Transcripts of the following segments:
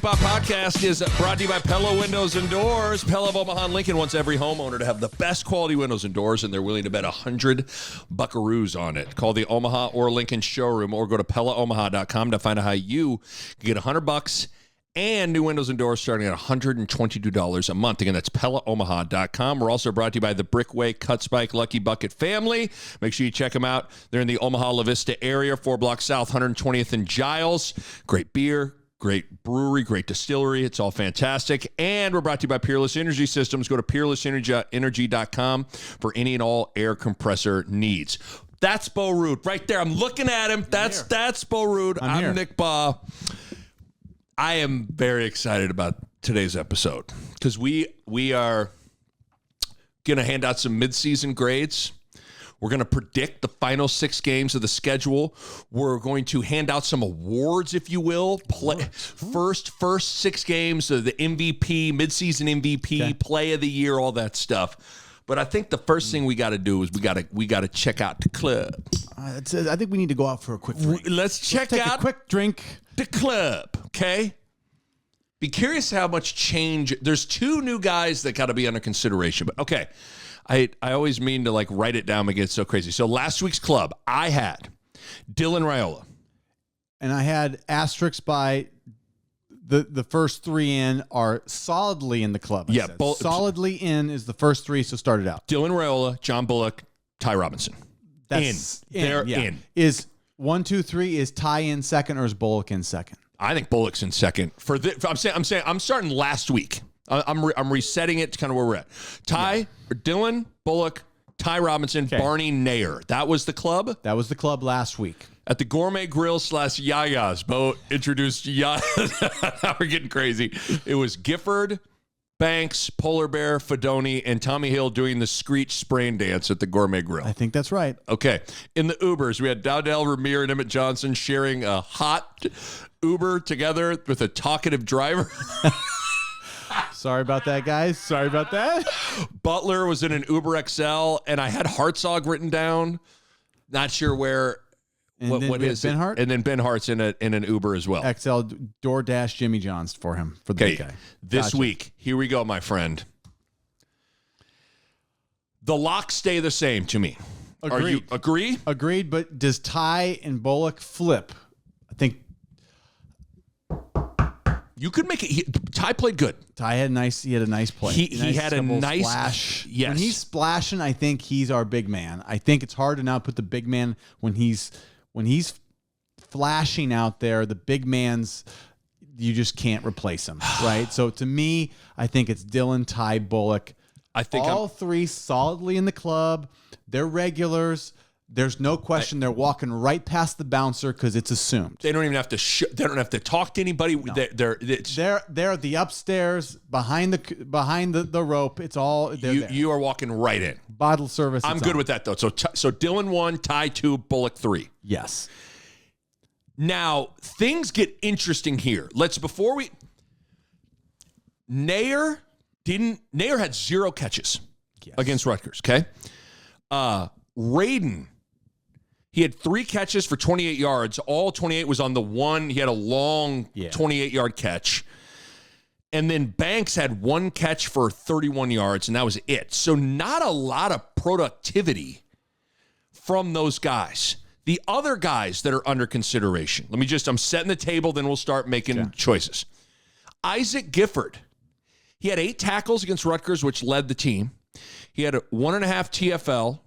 Spot podcast is brought to you by Pella Windows and Doors. Pella of Omaha and Lincoln wants every homeowner to have the best quality windows and doors, and they're willing to bet 100 buckaroos on it. Call the Omaha or Lincoln showroom or go to PellaOmaha.com to find out how you can get $100 and new windows and doors starting at $122 a month. Again, that's PellaOmaha.com. We're also brought to you by the Brickway, Cut Spike, Lucky Bucket family. Make sure you check them out. They're in the Omaha La Vista area, 4 blocks south, 120th and Giles. Great beer, great brewery, great distillery. It's all fantastic. And we're brought to you by Peerless Energy Systems. Go to peerlessenergy.com for any and all air compressor needs. That's Bo Ruud right there. I'm looking at him. That's Bo Ruud. I'm Nick Bahe. I am very excited about today's episode because we are going to hand out some midseason grades. We're going to predict the final 6 games of the schedule. We're going to hand out some awards, if you will. First 6 games of the MVP, midseason MVP, play of the year, all that stuff. But I think the first thing we got to do is we got to check out the club. I think we need to go out for a quick drink. Let's take out a quick drink. The club, okay? Be curious how much change. There's 2 new guys that got to be under consideration. But okay, I always mean to like write it down and get so crazy. So last week's club, I had Dylan Raiola. And I had asterisks by the first 3 in are solidly in the club. Solidly in is the first 3, so start it out. Dylan Raiola, John Bullock, Ty Robinson. That's They're in. Is 1, 2, 3, is Ty in second or is Bullock in second? I think Bullock's in second. I'm saying I'm starting last week. I'm resetting it to kind of where we're at. Dylan, Bullock, Ty Robinson, Barney Nair. That was the club? That was the club last week. At the Gourmet Grill / Yaya's, Bo introduced Yaya. Now we're getting crazy. It was Gifford, Banks, Polar Bear, Fedoni, and Tommy Hill doing the Screech Sprain dance at the Gourmet Grill. I think that's right. Okay. In the Ubers, we had Dowdell Ramir and Emmett Johnson sharing a hot Uber together with a talkative driver. Sorry about that, guys. Sorry about that. Butler was in an Uber XL, and I had Hartzog written down. Not sure where. And what is Ben it? Hart? And then Ben Hart's in an Uber as well. XL DoorDash Jimmy John's for him, for the big guy. This week, here we go, my friend. The locks stay the same to me. Agreed. Are you agree? Agreed, but does Ty and Bullock flip? I think you could make it. Ty played good. Ty had a nice play. He had a nice splash. Yes. When he's splashing, I think he's our big man. I think it's hard to now put the big man when he's flashing out there. The big man's, you just can't replace him, right? So to me, I think it's Dylan, Ty, Bullock. I think all 3 solidly in the club. They're regulars. There's no question they're walking right past the bouncer because it's assumed. They don't even have to. They don't have to talk to anybody. No. They're the upstairs behind the rope. It's all you are walking right in. Bottle service. I'm good with that though. So Dylan 1, Ty 2, Bullock 3. Yes. Now things get interesting here. Nair had 0 catches against Rutgers. Okay. Raiden. He had 3 catches for 28 yards. All 28 was on the one. He had a long 28-yard catch. And then Banks had 1 catch for 31 yards, and that was it. So not a lot of productivity from those guys. The other guys that are under consideration. I'm setting the table, then we'll start making choices. Isaac Gifford. He had 8 tackles against Rutgers, which led the team. He had 1.5 TFL.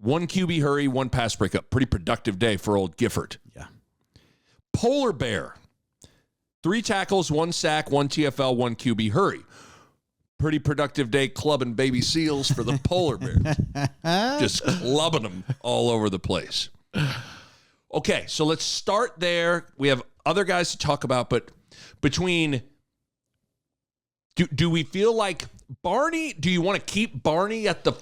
1 QB hurry, 1 pass breakup. Pretty productive day for old Gifford. Yeah. Polar Bear. 3 tackles, 1 sack, 1 TFL, 1 QB hurry. Pretty productive day clubbing baby seals for the Polar Bears. Just clubbing them all over the place. Okay, so let's start there. We have other guys to talk about, but between... Do we feel like Barney, do you want to keep Barney at the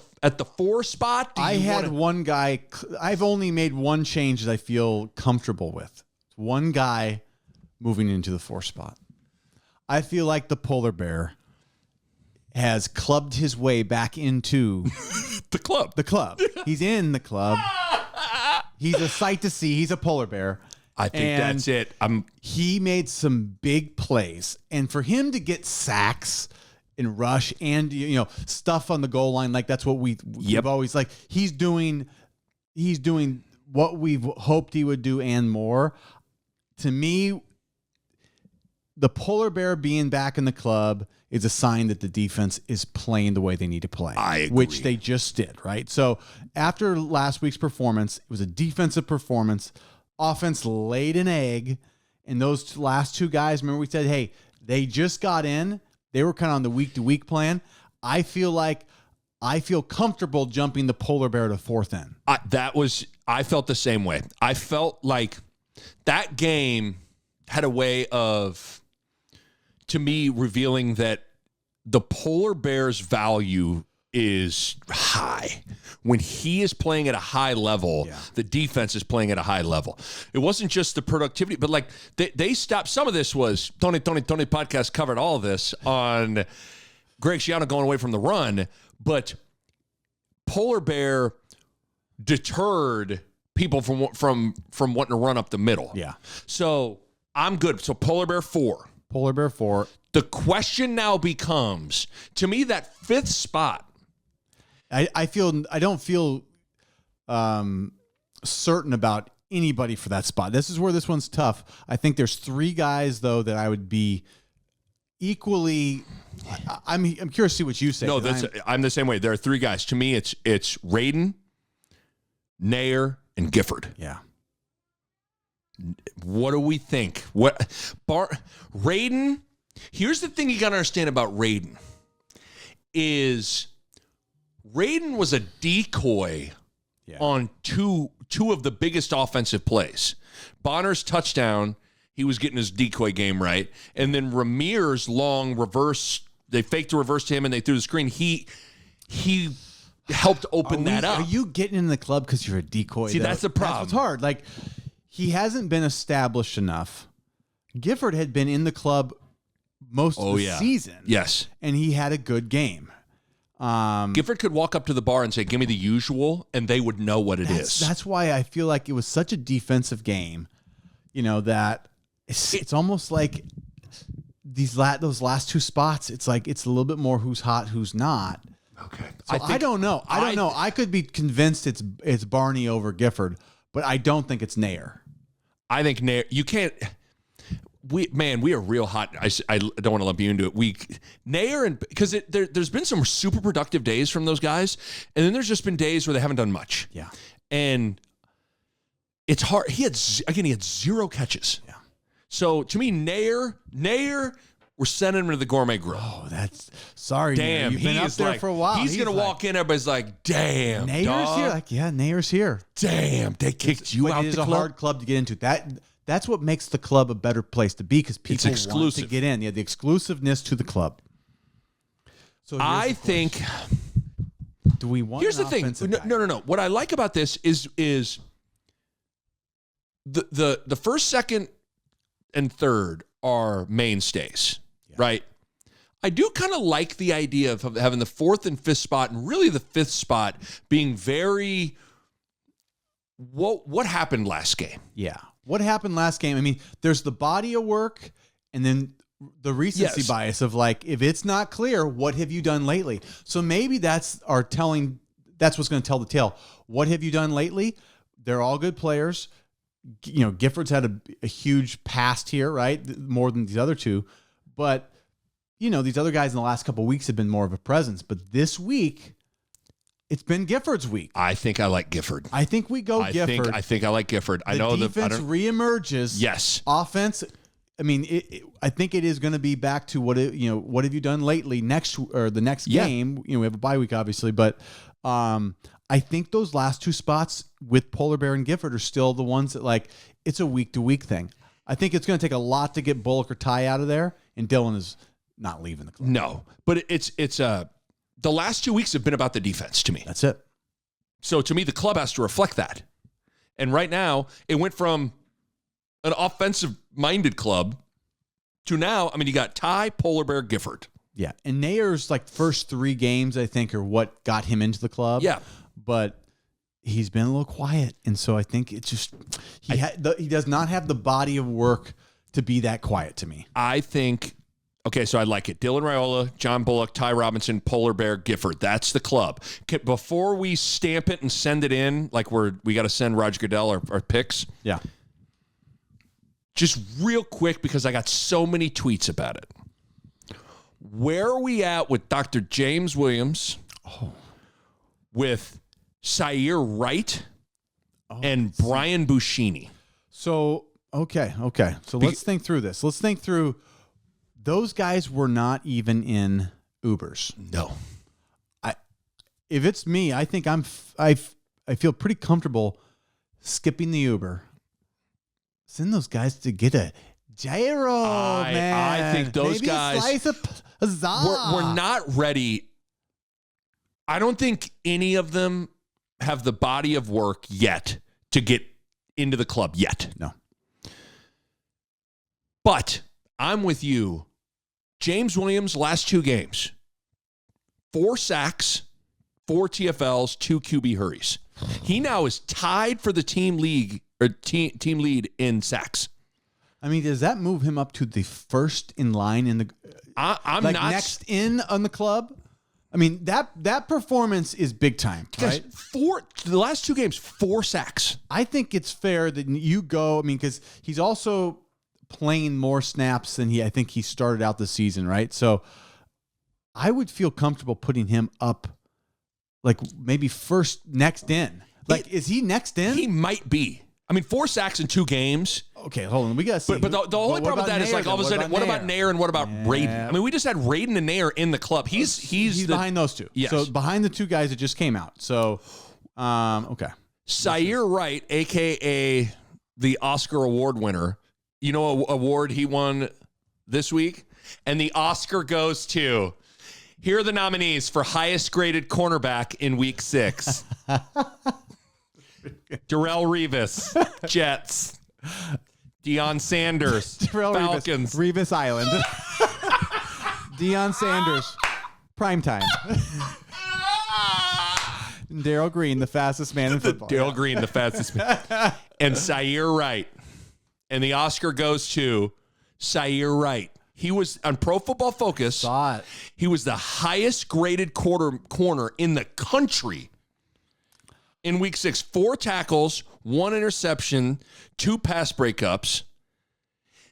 4 spot? I had one guy. I've only made one change that I feel comfortable with. One guy moving into the 4 spot. I feel like the Polar Bear has clubbed his way back into the club. He's in the club. He's a sight to see. He's a Polar Bear. I think that's it. He made some big plays, and for him to get sacks and rush and stuff on the goal line, like that's what we've always like. He's doing what we've hoped he would do and more. To me, the polar bear being back in the club is a sign that the defense is playing the way they need to play. I agree. Which they just did, right? So after last week's performance, it was a defensive performance. Offense laid an egg, and those last two guys, remember we said, hey, they just got in. They were kind of on the week-to-week plan. I feel comfortable jumping the polar bear to fourth end. I felt the same way. I felt like that game had a way of, to me, revealing that the polar bear's value is high. When he is playing at a high level, the defense is playing at a high level. It wasn't just the productivity, but like they stopped. Some of this was Tony podcast covered all of this on Greg Schiano going away from the run, but polar bear deterred people from wanting to run up the middle. Yeah. So I'm good. So polar bear 4. Polar bear 4. The question now becomes, to me, that 5th spot. I don't feel certain about anybody for that spot. This is where this one's tough. I think there's 3 guys though that I would be equally. I'm curious to see what you say. No, I'm the same way. There are 3 guys. To me, it's Raiden, Nair, and Gifford. Yeah. What do we think? Raiden? Here's the thing you got to understand about Raiden is Raiden was a decoy on two of the biggest offensive plays. Bonner's touchdown, he was getting his decoy game right, and then Ramir's long reverse. They faked a reverse to him and they threw the screen. He helped open that up. Are you getting in the club because you're a decoy? See, that's the problem. That's what's hard. Like, he hasn't been established enough. Gifford had been in the club most of the season. Yes. And he had a good game. Gifford could walk up to the bar and say, give me the usual, and they would know what it is. That's why I feel like it was such a defensive game, that it's almost like those last 2 spots, it's like it's a little bit more who's hot, who's not. Okay. So I don't know. I don't know. I could be convinced it's Barney over Gifford, but I don't think it's Nair. I think Nair, you can't. We are real hot. I don't want to lump you into it. Nair, because there's been some super productive days from those guys, and then there's just been days where they haven't done much. Yeah, and it's hard. He had 0 catches. Yeah. So to me, Nair, we're sending him to the gourmet grill. Oh, that's sorry. Damn, Nair. You've been up there for a while. He's gonna walk in. Everybody's like, "Damn, Nair's dog. here." Like, yeah, Nair's here. Damn, they kicked you out. It is the a club. hard club to get into. That's what makes the club a better place to be because people want to get in. Yeah, the exclusiveness to the club. So I think. Do we want? Here's the thing. No. What I like about this is the first, second, and third are mainstays, right? I do kind of like the idea of having the 4th and 5th spot, and really the 5th spot being very. What happened last game? Yeah. What happened last game? I mean, there's the body of work and then the recency bias of like, if it's not clear, what have you done lately? So maybe that's what's going to tell the tale. What have you done lately? They're all good players. Gifford's had a huge past here, right? More than these other 2. But, these other guys in the last couple of weeks have been more of a presence. But this week, it's been Gifford's week. I think I like Gifford. I think we go Gifford. I think I like Gifford. I know defense reemerges. Yes. Offense. I mean, I think it is going to be back to what have you done lately? The next game. We have a bye week, obviously, but I think those last 2 spots with Polar Bear and Gifford are still the ones that it's a week to week thing. I think it's going to take a lot to get Bullock or Ty out of there, and Dylan is not leaving the club. No, but it's the last 2 weeks have been about the defense to me. That's it. So to me, the club has to reflect that. And right now, it went from an offensive-minded club to now, you got Ty, Polar Bear, Gifford. Yeah, and Nair's first 3 games, I think, are what got him into the club. Yeah. But he's been a little quiet, and so I think it's just he does not have the body of work to be that quiet to me. I think. Okay, so I like it. Dylan Raiola, John Bullock, Ty Robinson, Polar Bear, Gifford. That's the club. Before we stamp it and send it in, like we got to send Roger Goodell our picks. Yeah. Just real quick, because I got so many tweets about it. Where are we at with Dr. James Williams, with Sair Wright, and Brian Buschini? So, okay. So let's think through this. Let's think through. Those guys were not even in Ubers. No. If it's me, I think I feel pretty comfortable skipping the Uber. Send those guys to get a gyro, man. I think those Maybe guys. A slice of pizza. We're not ready. I don't think any of them have the body of work yet to get into the club yet. No. But I'm with you. James Williams, last 2 games, 4 sacks, 4 TFLs, 2 QB hurries. He now is tied for the team lead in sacks. I mean, does that move him up to the first in line in the? I'm not next in on the club. I mean, that performance is big time, right? The last 2 games, 4 sacks. I think it's fair that you go. I mean, because he's also playing more snaps than I think he started out the season, right? So I would feel comfortable putting him up, like maybe next in. Like, is he next in? He might be. I mean, 4 sacks in 2 games. Okay, hold on. We got to see. But the only problem with that is, like, all of a sudden, what about Nair and what about Raiden? I mean, we just had Raiden and Nair in the club. He's behind those 2. Yes. So behind the 2 guys that just came out. So, okay. Sair Wright, a.k.a. the Oscar Award winner. You know what award he won this week? And the Oscar goes to, here are the nominees for highest graded cornerback in week 6. Darrelle Revis, Jets. Deion Sanders, Falcons. Revis Island. Deion Sanders, primetime. Darryl Green, the fastest man in football. Darryl Green, the fastest man. And Sair Wright. And the Oscar goes to Sair Wright. He was on Pro Football Focus. Saw it. He was the highest graded corner in the country in week 6. 4 tackles, 1 interception, 2 pass breakups.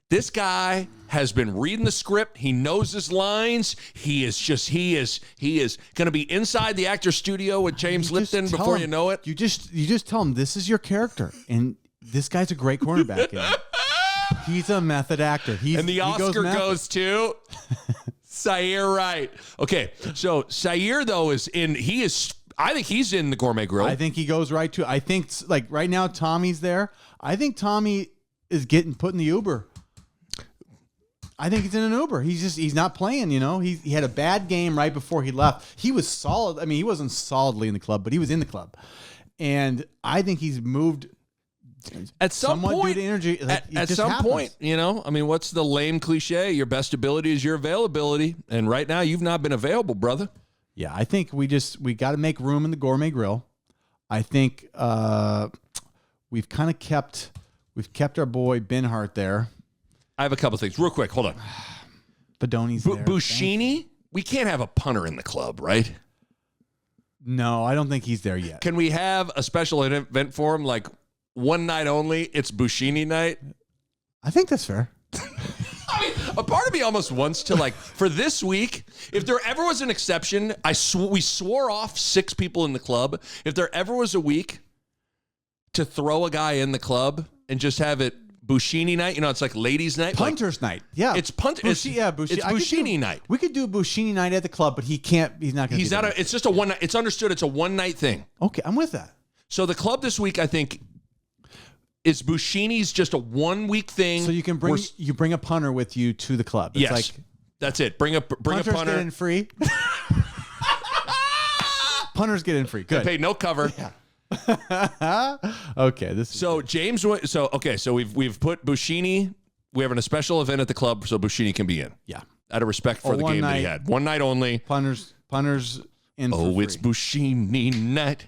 This guy has been reading the script. He knows his lines. He is going to be inside the actor studio with James Lipton before you know it. You just tell him this is your character, and this guy's a great cornerback. He's a method actor. And the Oscar goes to Sair Wright. Okay, so Sair though I think he's in the Gourmet Grill. I think he goes right to. I think like right now Tommy's there. I think Tommy is getting put in the Uber. I think he's in an Uber. He's not playing, you know. He had a bad game right before he left. He was solid. I mean, he wasn't solidly in the club, but he was in the club. And I think he's moved at some point, due to energy. Like, at some point, you know, I mean, what's the lame cliche? Your best ability is your availability. And right now you've not been available, brother. Yeah, I think we got to make room in the Gourmet Grill. I think we've kind of kept our boy Benhart there. I have a couple things real quick. Hold on. Badoni's there. Buschini, we can't have a punter in the club, right? No, I don't think he's there yet. Can we have a special event for him, like one night only? It's Buschini night. I think that's fair. I mean, a part of me almost wants to, like, for this week, if there ever was an exception, we swore off 6 people in the club. If there ever was a week to throw a guy in the club and just have it Buschini night, you know, it's like ladies' night. Punter's night. Yeah. It's Buschini night. We could do Buschini night at the club, but he's not going to. He's not. It's just a one night. It's understood. It's a one night thing. Okay, I'm with that. So the club this week, I think, is Buschini's just a 1 week thing. So you can bring a punter with you to the club. It's yes, like, that's it. Bring a punter. Get in free. Punters get in free. Good. They pay no cover. Yeah. Okay. So we've put Buschini. We're having a special event at the club, so Buschini can be in. Yeah. Out of respect for the game that he had. One night only. Punters in for Oh, free. it's Bushini night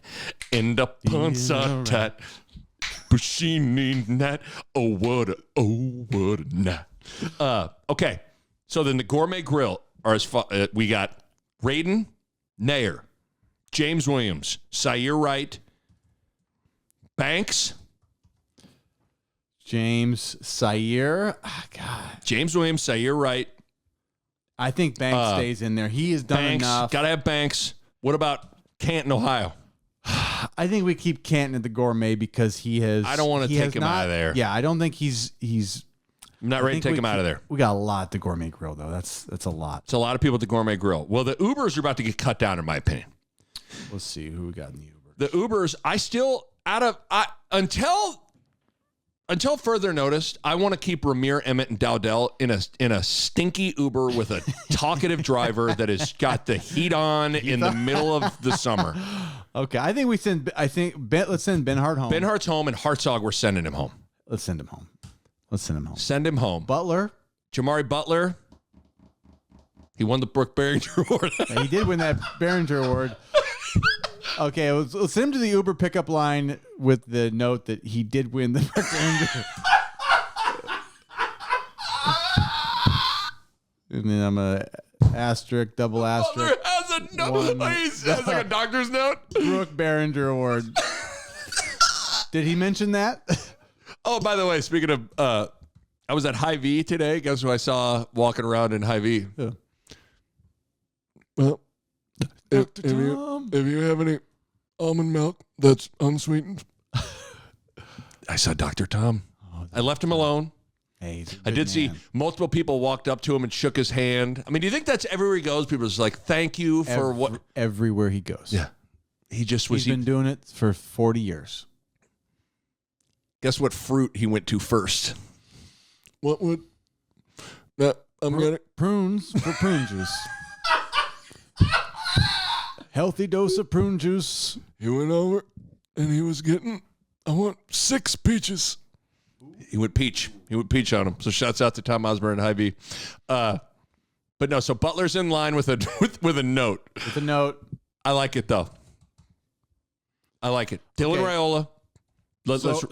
and the punts are tight. Bushini night. Oh, what a night. Okay. So then the Gourmet Grill are as far, we got Raiden, Nair, James Williams, Sayer Wright, Banks, James Sayer. God. James Williams, Sayer Wright. I think Banks stays in there. He has done Banks, enough. gotta have Banks. What about Canton, Ohio? I think we keep Canton at the Gourmet because he has. I don't want to take him out of there. Yeah, I don't think he's. I'm not ready to take him out of there. We got a lot at the Gourmet Grill though. That's a lot. It's a lot of people at the Gourmet Grill. Well, the Ubers are about to get cut down, in my opinion. Let's see who we got in the Uber. The Ubers, until further notice, I want to keep Ramir, Emmett, and Dowdell in a stinky Uber with a talkative driver that has got the heat on in the middle of the summer. Okay, I think let's send Ben Hart home. Ben Hart's home, and Hartzog, we're sending him home. Let's send him home. Send him home. Butler. Jamari Butler. He won the Brooke Barringer Award. He did win that Barringer Award. Okay, let's send him to the Uber pickup line with the note that he did win the Brooke Barringer. And then I'm a asterisk, double asterisk. Butler has a note. That's like a doctor's note. Brooke Barringer Award. Did he mention that? Oh, by the way, speaking of, I was at Hy-Vee today. Guess who I saw walking around in Hy-Vee? Yeah. Well, Dr. Tom. if you have any almond milk that's unsweetened, I saw Dr. Tom. I left him alone. Hey, he's a I good did see man. multiple people walked up to him and shook his hand. I mean, do you think that's everywhere he goes? People are just like, thank you for what? Everywhere he goes. Yeah. He just was. He's been doing it for 40 years. Guess what fruit he went to first? what would that? I'm gonna. Prunes for prune juice. Healthy dose of prune juice. He went over and he was getting. I want 6 peaches. He went peach. He went peach on him. So shouts out to Tom Osborne and Hy-Vee. But no, so Butler's in line with a with a note. With a note. I like it though. I like it. Dylan Okay. Raiola.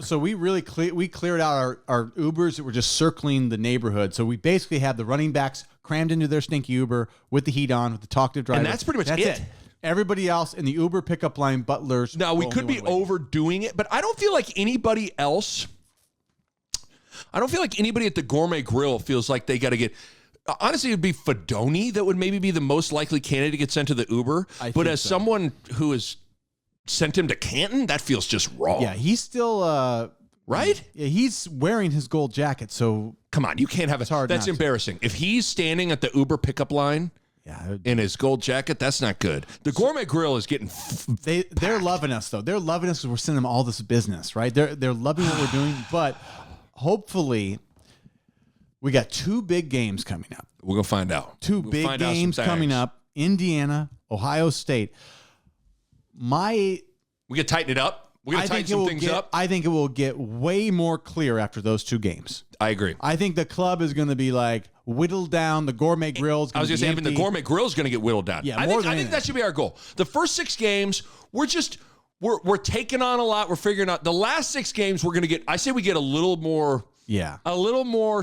So we really cleared out our Ubers that were just circling the neighborhood. So we basically have the running backs crammed into their stinky Uber with the heat on, with the talkative driver. And that's pretty much it. Everybody else in the Uber pickup line, Butlers. Now, we the could only be one waiting. overdoing it, but I don't feel like anybody else. I don't feel like anybody at the Gourmet Grill feels like they got to get. Honestly, it would be Fedoni that would maybe be the most likely candidate to get sent to the Uber. I But think as so. someone who has sent him to Canton, that feels just wrong. Yeah, he's still Right? Yeah, he's wearing his gold jacket, so Come on, you can't have it. hard That's not to. embarrassing. If he's standing at the Uber pickup line yeah, in his gold jacket, that's not good. The Gourmet Grill is getting. they're loving us though. They're loving us because we're sending them all this business, right? They're loving what we're doing, but hopefully we got 2 big games coming up. We're gonna find out. Two We'll big find out some games coming things. up. Indiana, Ohio State. We can tighten it up. We're gonna tighten some things up. I think it will get way more clear after those 2 games. I agree. I think the club is going to be like whittled down. The Gourmet Grill's I was going going to to say, even the Gourmet Grill is going to get whittled down. Yeah, I more think, than I think anything. that should be our goal. The first 6 games, we're taking on a lot. We're figuring out the last 6 games. We're going to get. I say we get a little more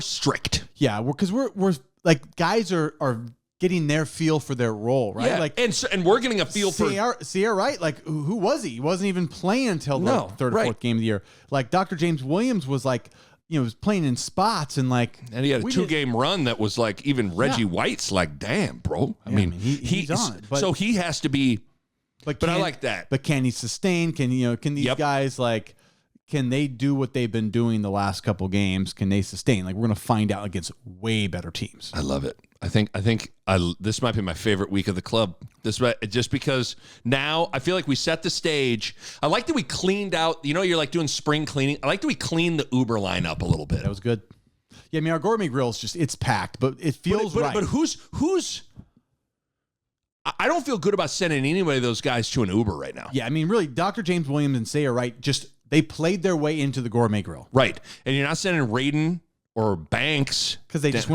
strict. Yeah, because we're like guys are getting their feel for their role, right? Yeah, Like and we're getting a feel for. Sierra, right? Like who was he? He wasn't even playing until the No, third or right. fourth game of the year. Like Dr. James Williams was like, was playing in spots and like. And he had a we 2-game run that was like even Reggie White's like, damn, bro. I mean, he's on it. But, so he has to be. But I like that. But can he sustain? Can these Yep. guys like? Can they do what they've been doing the last couple games? Can they sustain? Like we're gonna find out against way better teams. I love it. I think this might be my favorite week of the club. Just because now I feel like we set the stage. I like that we cleaned out. You're like doing spring cleaning. I like that we cleaned the Uber line up a little bit. That was good. Yeah, I mean our Gourmet Grill's it's packed, but it feels right. But who's? I don't feel good about sending any of those guys to an Uber right now. Yeah, I mean really, Dr. James Williams and Sayer Wright they played their way into the Gourmet Grill Right, and you're not sending Raiden or Banks because they just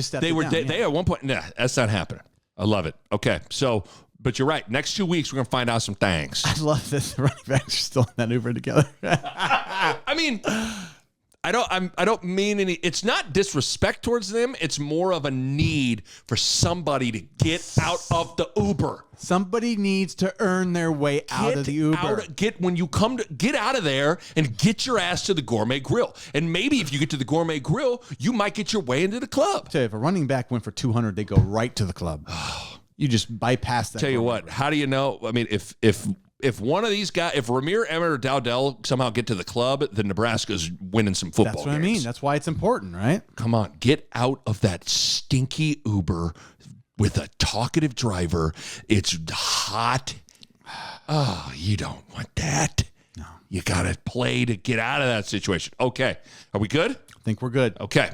stepped. They it were down, they at one point. Nah, that's not happening. I love it. Okay, so But you're right. Next 2 weeks, we're going to find out some things. I love that the running backs are still in that Uber together. I mean, I don't mean any. It's not disrespect towards them. It's more of a need for somebody to get out of the Uber. Somebody needs to earn their way out of the Uber. Get out of there and get your ass to the Gourmet Grill. And maybe if you get to the Gourmet Grill, you might get your way into the club. Tell you, if a running back went for 200, they go right to the club. You just bypass that. Tell you what, how do you know? I mean, if one of these guys, if Ramir, Emmett, or Dowdell somehow get to the club, then Nebraska's winning some football games. That's what I mean. That's why it's important, right? Come on, get out of that stinky Uber with a talkative driver. It's hot. Oh, you don't want that. No. You got to play to get out of that situation. Okay. Are we good? I think we're good. Okay.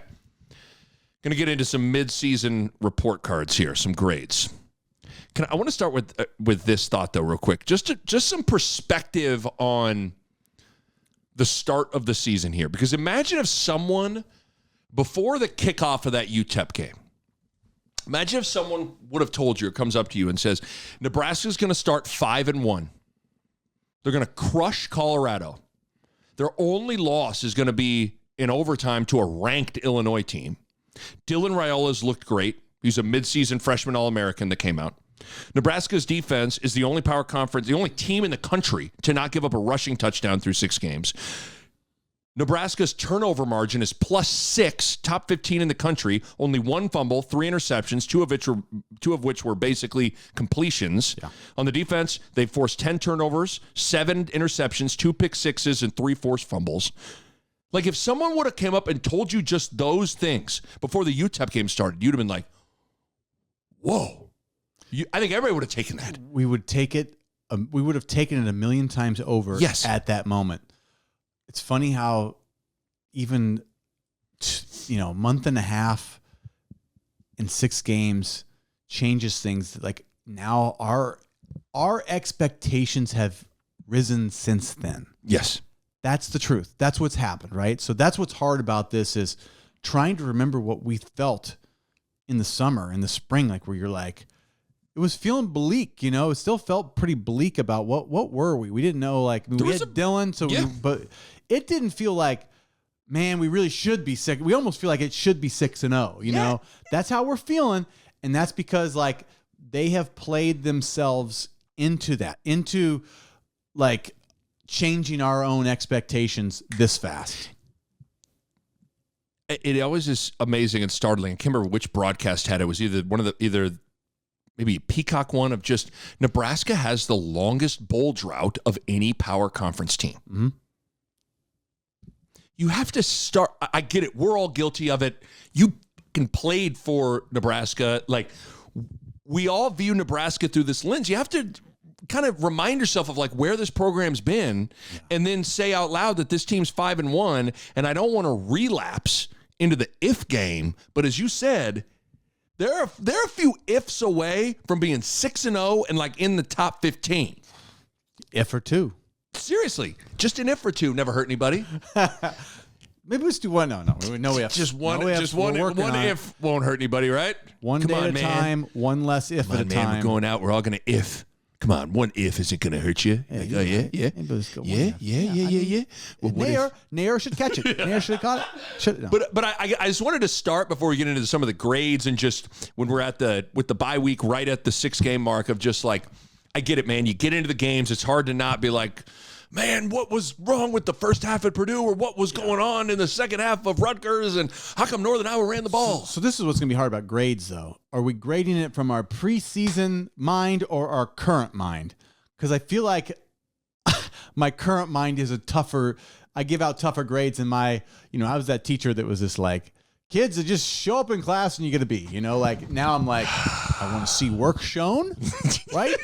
Going to get into some mid-season report cards here, some grades. I want to start with this thought, though, real quick. Just some perspective on the start of the season here. Because imagine if someone, before the kickoff of that UTEP game, imagine if someone would have told you or comes up to you and says, Nebraska's going to start 5-1. They're going to crush Colorado. Their only loss is going to be in overtime to a ranked Illinois team. Dylan Raiola's looked great. He's a midseason freshman All-American that came out. Nebraska's defense is the only power conference, the only team in the country to not give up a rushing touchdown through 6 games. Nebraska's turnover margin is +6, top 15 in the country, only 1 fumble, 3 interceptions, two of which were basically completions. Yeah. On the defense, they forced 10 turnovers, 7 interceptions, 2 pick sixes, and 3 forced fumbles. Like, if someone would have came up and told you just those things before the UTEP game started, you'd have been like, whoa. I think everybody would have taken that. We would take it. We would have taken it a million times over. Yes. At that moment. It's funny how even a month and a half in 6 games changes things. Like, now our expectations have risen since then. Yes. That's the truth. That's what's happened, right? So that's what's hard about this, is trying to remember what we felt in the summer, in the spring, like, where you're like, it was feeling bleak, It still felt pretty bleak about what were we? We didn't know, like, we had Dylan, but it didn't feel like, man, we really should be sick. We almost feel like it should be 6-0, you know? That's how we're feeling, and that's because, like, they have played themselves into that, into, like, changing our own expectations this fast. It always is amazing and startling. I can't remember which broadcast had it. It was either maybe Peacock one, of just Nebraska has the longest bowl drought of any power conference team. Mm-hmm. You have to start. I get it. We're all guilty of it. You played for Nebraska. Like, we all view Nebraska through this lens. You have to kind of remind yourself of, like, where this program's been, and then say out loud that this team's 5-1. And I don't want to relapse into the if game, but as you said, there are a few ifs away from being 6-0 and, like, in the top 15. If or two. Seriously, just an if or two never hurt anybody. Maybe let's do one. No ifs. Just one. No ifs. Just one if won't hurt anybody, right? One day at a time. One less if at a time. We're going out. We're all going to if. Come on, one if isn't going to hurt you. Yeah, like, yeah. Well, Nair should catch it. Nair should have caught it. But I just wanted to start before we get into some of the grades, and just when we're with the bye week right at the 6-game mark, of just, like, I get it, man. You get into the games, it's hard to not be like, man, what was wrong with the first half at Purdue, or what was going on in the second half of Rutgers, and how come Northern Iowa ran the ball? So this is what's going to be hard about grades, though. Are we grading it from our preseason mind or our current mind? Because I feel like my current mind is I give out tougher grades than I was that teacher that was just like, kids that just show up in class and you get a B, like, now I'm like, I want to see work shown, right?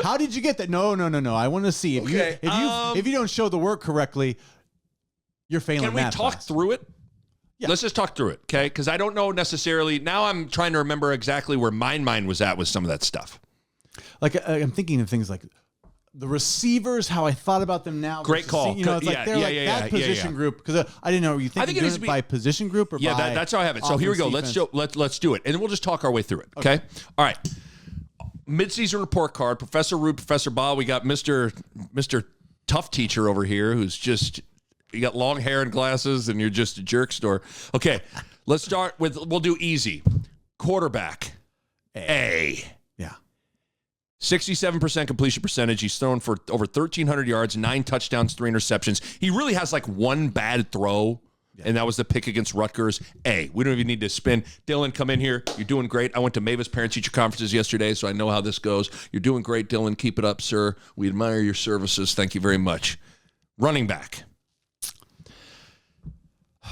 How did you get that? No. I want to see if you don't show the work correctly, you're failing. Can we talk through it? Yeah. Let's just talk through it, okay? Because I don't know necessarily. Now I'm trying to remember exactly where my mind was at with some of that stuff. Like, I'm thinking of things like the receivers, how I thought about them now. Great call. It's like they're that position group, because I didn't know. You think doing it by position group or by that's how I have it. So here we go. Defense? Let's do it, and then we'll just talk our way through it. Okay. All right. midseason report card. Professor Ruud, Professor Bahe. We got Mr. Tough Teacher over here, who's just, you got long hair and glasses, and you're just a jerk store. Okay, let's start with, we'll do easy. Quarterback, A. Yeah. 67% completion percentage. He's thrown for over 1,300 yards, 9 touchdowns, 3 interceptions. He really has like one bad throw, and that was the pick against Rutgers. A. We don't even need to spin. Dylan, come in here. You're doing great. I went to Mavis parent-teacher conferences yesterday, so I know how this goes. You're doing great, Dylan. Keep it up, sir. We admire your services. Thank you very much. Running back.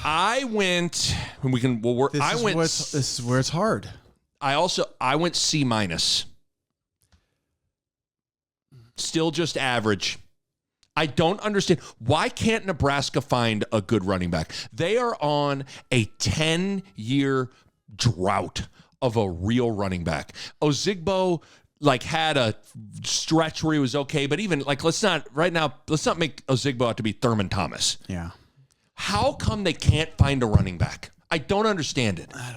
I went, and we can, well, This is where it's hard. I went C-. Still just average. I don't understand. Why can't Nebraska find a good running back? They are on a 10-year drought of a real running back. Ozigbo had a stretch where he was okay, but even let's not make Ozigbo out to be Thurman Thomas. Yeah. How come they can't find a running back? I don't understand it. I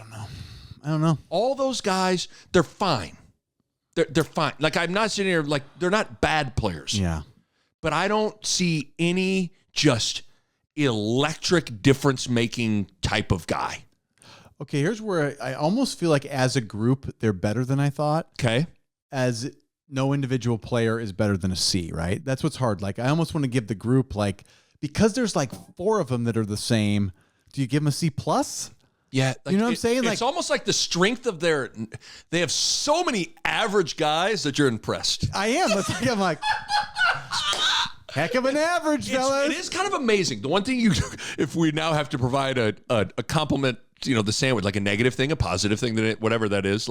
don't know. All those guys, they're fine. They're fine. I'm not sitting here they're not bad players. Yeah. But I don't see any just electric difference-making type of guy. Okay, here's where I almost feel like as a group, they're better than I thought. Okay. As no individual player is better than a C, right? That's what's hard. I almost want to give the group, because there's 4 of them that are the same, do you give them a C+? Yeah. You know what I'm saying? It's almost like the strength of they have so many average guys that you're impressed. I am. I'm like, heck of an average, fellas. It is kind of amazing. The one thing if we now have to provide a compliment, the sandwich, a negative thing, a positive thing, whatever that is,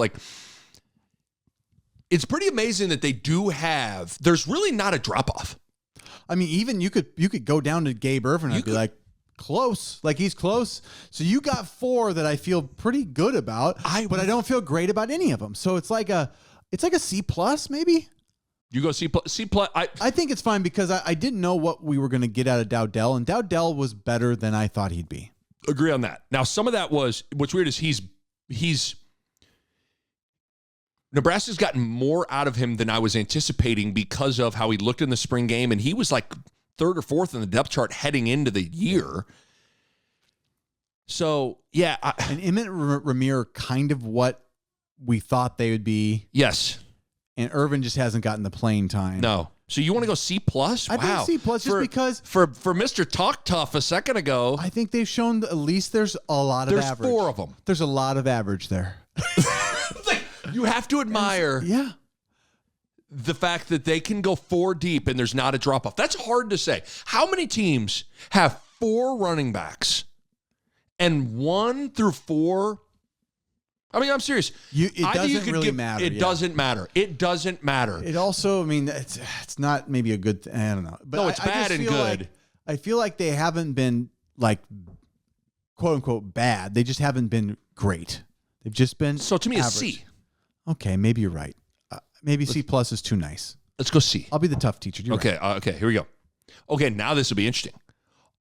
it's pretty amazing that they do have, there's really not a drop-off. I mean, even you could go down to Gabe Irvin and be like, close. He's close. So you got 4 that I feel pretty good about, but I don't feel great about any of them. So it's like a C+, maybe? You go C+. I think it's fine because I didn't know what we were going to get out of Dowdell, and Dowdell was better than I thought he'd be. Agree on that. Now, some of that was, what's weird is he's Nebraska's gotten more out of him than I was anticipating because of how he looked in the spring game, and he was 3rd or 4th in the depth chart heading into the year. So, yeah. And Emmett Ramir kind of what we thought they would be. Yes. And Irvin just hasn't gotten the playing time. No. So you want to go C+? I think C+ just because. For Mr. Talk Tough a second ago. I think they've shown at least there's a lot of average. There's 4 of them. There's a lot of average there. You have to admire. Yeah. The fact that they can go 4 deep and there's not a drop-off. That's hard to say. How many teams have 4 running backs and 1 through 4? I mean, I'm serious. It doesn't really matter. It doesn't matter. It doesn't matter. It also, I mean, it's not maybe a good thing. I don't know. But no, it's bad and good. I feel like they haven't been, quote-unquote, bad. They just haven't been great. They've just been So to me, average. it's C. Okay, maybe you're right. Maybe C+ is too nice. Let's go C. I'll be the tough teacher. You're okay, right. Okay, here we go. Okay, now this will be interesting.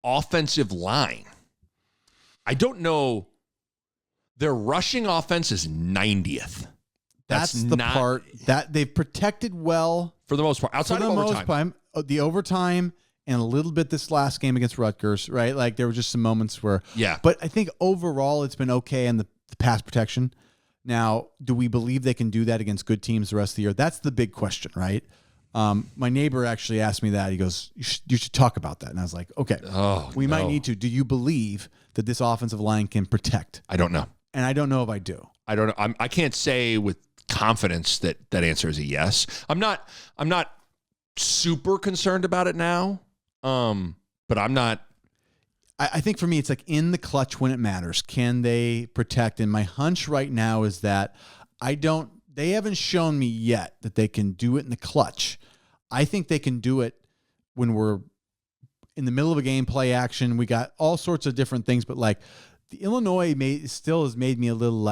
Offensive line. I don't know. Their rushing offense is 90th. That's the part that they've protected well. For the most part. Outside of overtime. The overtime and a little bit this last game against Rutgers, right? There were just some moments where. Yeah. But I think overall it's been okay in the pass protection. Now, do we believe they can do that against good teams the rest of the year? That's the big question, right? My neighbor actually asked me that. He goes, you should talk about that. And I was like, okay, we might need to. Do you believe that this offensive line can protect? I don't know. And I don't know if I do. I don't know. I can't say with confidence that answer is a yes. I'm not super concerned about it now, but I'm not. I think for me, it's in the clutch when it matters. Can they protect? And my hunch right now is that they haven't shown me yet that they can do it in the clutch. I think they can do it when we're in the middle of a game, play action. We got all sorts of different things, but the Illinois still has made me a little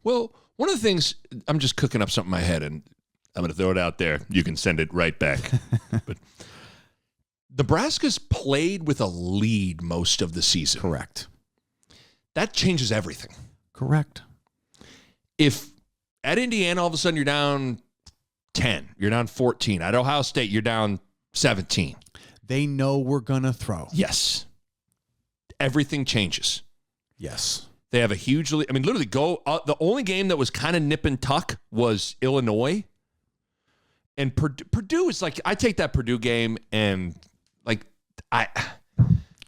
Well, one of the things, I'm just cooking up something in my head, and I'm going to throw it out there. You can send it right back. But Nebraska's played with a lead most of the season. Correct. That changes everything. Correct. At Indiana, all of a sudden you're down 10. You're down 14. At Ohio State, you're down 17. They know we're going to throw. Yes. Everything changes. Yes. They have a huge lead. I mean, literally the only game that was kind of nip and tuck was Illinois. And Purdue is like, I take that Purdue game and like, I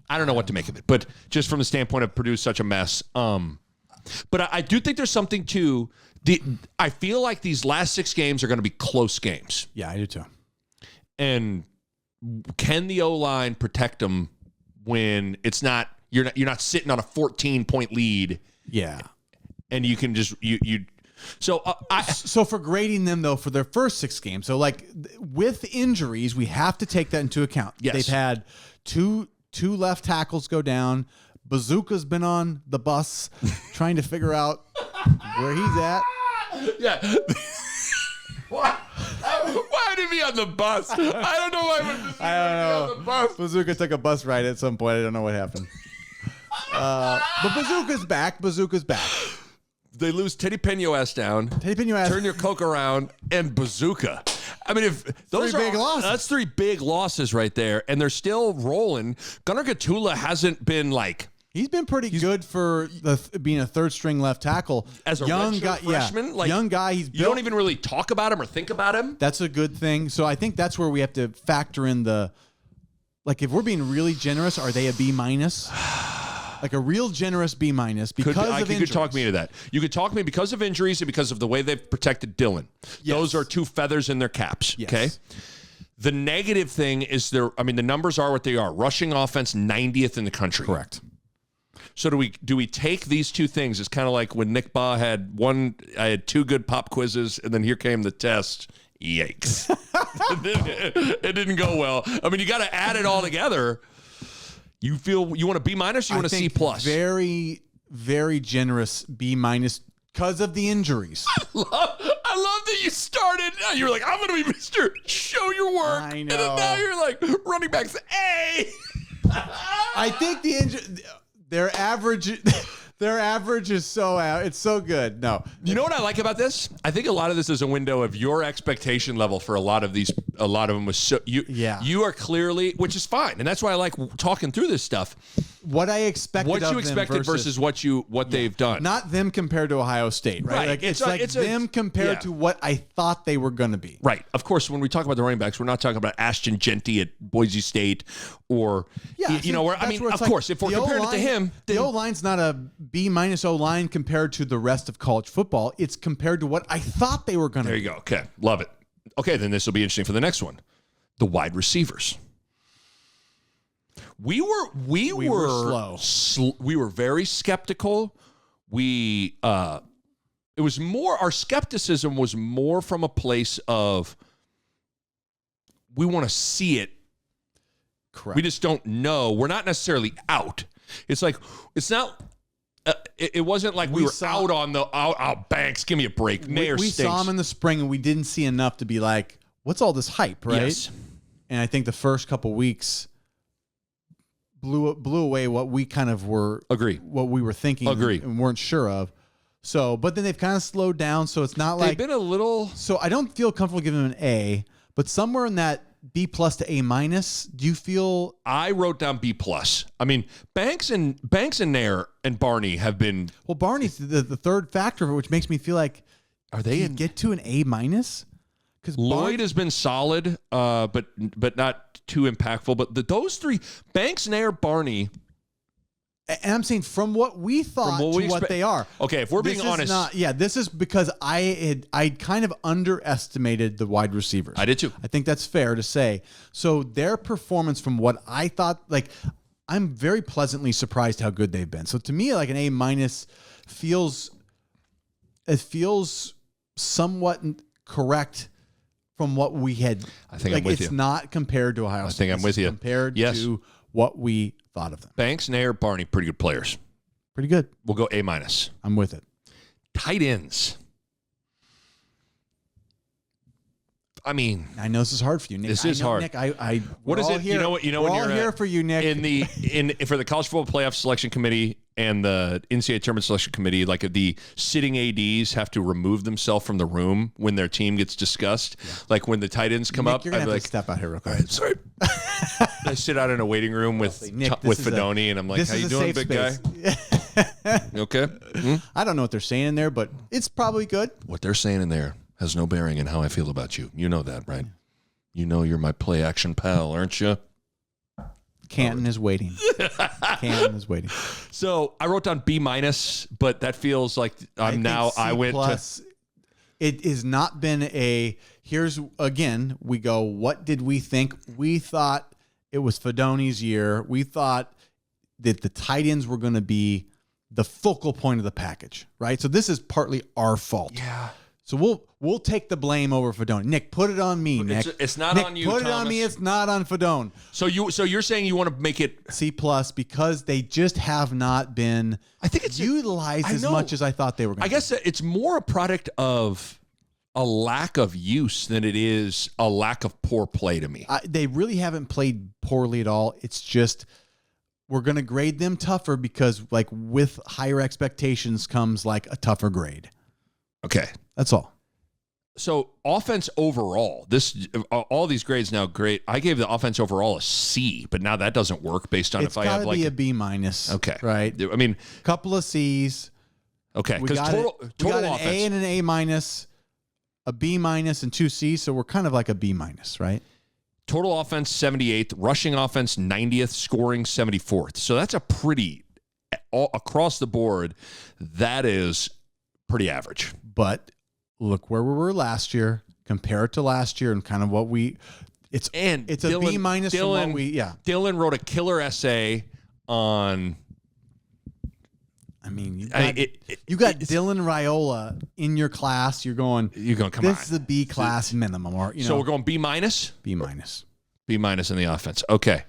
don't know what to make of it. But just from the standpoint of Purdue is such a mess. But I do think there's something to I feel like these last 6 games are going to be close games. Yeah, I do too. And can the O-line protect them when it's not you're not sitting on a 14-point lead? Yeah. And you can just so for grading them though for their first 6 games. So like with injuries, we have to take that into account. Yes. They've had two left tackles go down. Bazooka's been on the bus trying to figure out where he's at. Yeah. Why would he be on the bus? I don't know why would Bazooka be on the bus. Bazooka took a bus ride at some point. I don't know what happened. But Bazooka's back. They lose Teddy Peño down. Turn your Coke around and Bazooka. I mean, if those big losses. That's 3 big losses right there, and they're still rolling. Gunnar Gatula hasn't been like. He's been pretty good for being a third-string left tackle. As a young guy, freshman, like young guy. You don't even really talk about him or think about him. That's a good thing. So I think that's where we have to factor in like if we're being really generous, are they a B-? Like a real generous B- because of injuries. You could talk me into that. You could talk me because of injuries and because of the way they've protected Dylan. Yes. Those are 2 feathers in their caps. Yes. Okay. The negative thing is the numbers are what they are. Rushing offense 90th in the country. Correct. So do we take these 2 things? It's kind of like when Nick Bahe I had 2 good pop quizzes, and then here came the test. Yikes. It didn't go well. I mean, you got to add it all together. You feel you want a B-? You want a C+? Very, very generous B- because of the injuries. I love that you started. You were like, I'm going to be Mr. Show Your Work. I know. And then now you're like, running backs A. I think their average is so out. It's so good. No. You know what I like about this? I think a lot of this is a window of your expectation level for a lot of them was so you are clearly, which is fine. And that's why I like talking through this stuff. What I expected What you expected versus what they've done. Not them compared to Ohio State, right? Like it's them compared to what I thought they were going to be. Right. Of course, when we talk about the running backs, we're not talking about Ashton Genty at Boise State or of course, if we're comparing it to him, the O-line's not a B- O-line compared to the rest of college football. It's compared to what I thought they were going to be. There you go. Okay. Love it. Okay, then this will be interesting for the next one. The wide receivers. We were slow. We were very skeptical. It was more, our skepticism was more from a place of we want to see it. Correct. We just don't know. We're not necessarily out. It's like, it's not, it wasn't like we were out on Banks, give me a break. We saw him in the spring and we didn't see enough to be like, what's all this hype, right? Yes. And I think the first couple weeks blew away what we kind of were. Agree. What we were thinking. Agree. And weren't sure of. So, but then they've kind of slowed down. So it's not like. They've been a little. So I don't feel comfortable giving them an A, but somewhere in that B+ to A-. Do you feel? I wrote down B+. I mean, Banks and Nair and Barney have been. Well, Barney's the third factor of it, which makes me feel like. Are they get to an A-? Because Lloyd has been solid, but not too impactful. But those 3, Banks, Nair, Barney. And I'm saying from what we thought to what they are. Okay, if we're being honest. This is because I kind of underestimated the wide receivers. I did too. I think that's fair to say. So their performance from what I thought, like I'm very pleasantly surprised how good they've been. So to me, like an A- feels somewhat correct from what we had. I think I'm with you. It's not compared to Ohio State. I think I'm with you. Compared to what we thought of them. Banks, Nair, Barney, pretty good players. Pretty good. We'll go A-. I'm with it. Tight ends. I mean, I know this is hard for you, Nick. This is hard. Nick, what is it? Here. You know what? We're all here for you, Nick. For the college football playoff selection committee, and the NCAA Tournament Selection Committee, like the sitting ADs have to remove themselves from the room when their team gets discussed. Yeah. Like when the tight ends come Nick, up, you're gonna I'd have like, to step out here real quick. All right, sorry. I sit out in a waiting room with Fedoni, and I'm like, how you doing, big guy? You okay? I don't know what they're saying in there, but it's probably good. What they're saying in there has no bearing in how I feel about you. You know that, right? You know you're my play action pal, aren't you? Canton is waiting. Canton is waiting. So I wrote down B-, but that feels like I went plus, to. It has not been a. Here's again. We go. What did we think? We thought it was Fedoni's year. We thought that the tight ends were going to be the focal point of the package, right? So this is partly our fault. Yeah. So we'll take the blame over Fedoni. Nick, put it on me, Nick. It's not Nick, on you, put Thomas. it on me. It's not on Fedoni. So you're saying you want to make it C+ because they just have not been I think it's utilized as much as I thought they were going to. I guess it's more a product of a lack of use than it is a lack of poor play to me. They really haven't played poorly at all. It's just we're going to grade them tougher because like with higher expectations comes like a tougher grade. Okay. That's all. So offense overall, all these grades now great. I gave the offense overall a C, but now that doesn't work based on if I have like a B-. Okay. Right. I mean, couple of C's. Okay. Because total we got offense. An A and an A-, a B- and 2 C's. So we're kind of like a B-, right? Total offense 78th, rushing offense 90th, scoring 74th. So that's a pretty across the board. That is pretty average. But look where we were last year, compare it to last year and kind of what it's a B- from what we, Dylan wrote a killer essay on, I mean, you got Dylan Raiola in your class. You're going, come on. This is a B class minimum. Or, so we're going B-? B-. B- in the offense. Okay.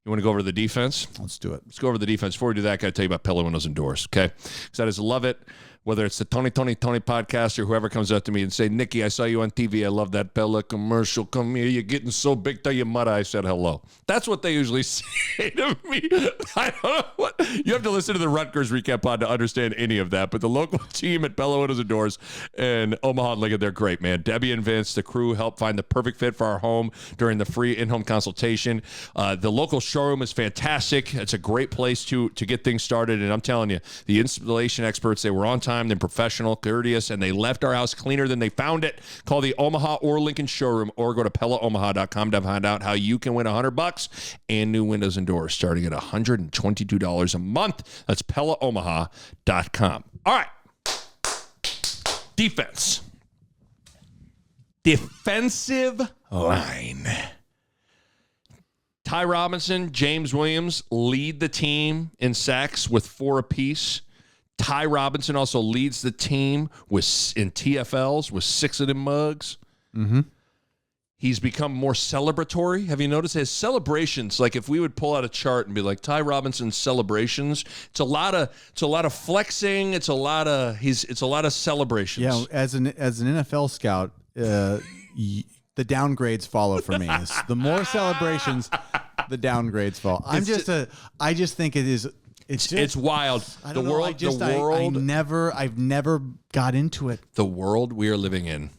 You want to go over to the defense? Let's do it. Let's go over the defense. Before we do that, I got to tell you about Pella Windows and Doors, okay? Because I just love it. Whether it's the Tony podcast or whoever comes up to me and say, Nikki, I saw you on TV. I love that Pella commercial. Come here. You're getting so big. Tell your mother I said hello. That's what they usually say to me. I don't know what. You have to listen to the Rutgers recap pod to understand any of that. But the local team at Pella Windows and Doors and Omaha and Lincoln, they're great, man. Debbie and Vince, the crew, help find the perfect fit for our home during the free in-home consultation. The local showroom is fantastic. It's a great place to get things started. And I'm telling you, the installation experts, they were on time. They're professional, courteous, and they left our house cleaner than they found it. Call the Omaha or Lincoln showroom or go to PellaOmaha.com to find out how you can win $100 and new windows and doors starting at $122 a month. That's PellaOmaha.com. All right. Defense. Defensive line. Ty Robinson, James Williams lead the team in sacks with 4 apiece. Ty Robinson also leads the team in TFLs with 6 of them mugs. Mm-hmm. He's become more celebratory. Have you noticed his celebrations? Like if we would pull out a chart and be like Ty Robinson's celebrations, it's a lot of flexing. It's a lot of celebrations. Yeah, as an NFL scout, the downgrades follow for me. The more celebrations, the downgrades follow. I just think it is. It's wild. I've never got into it. The world we are living in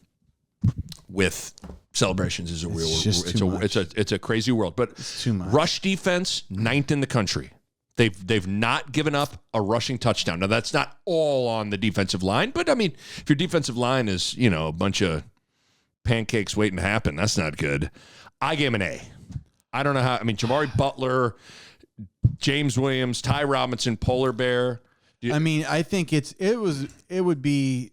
with celebrations is a real. It's a crazy world. But it's too much. Rush defense 9th in the country. They've not given up a rushing touchdown. Now that's not all on the defensive line, but I mean, if your defensive line is a bunch of pancakes waiting to happen, that's not good. I gave him an A. I don't know how. I mean, Jamari Butler, James Williams, Ty Robinson, Polar Bear. I think it would be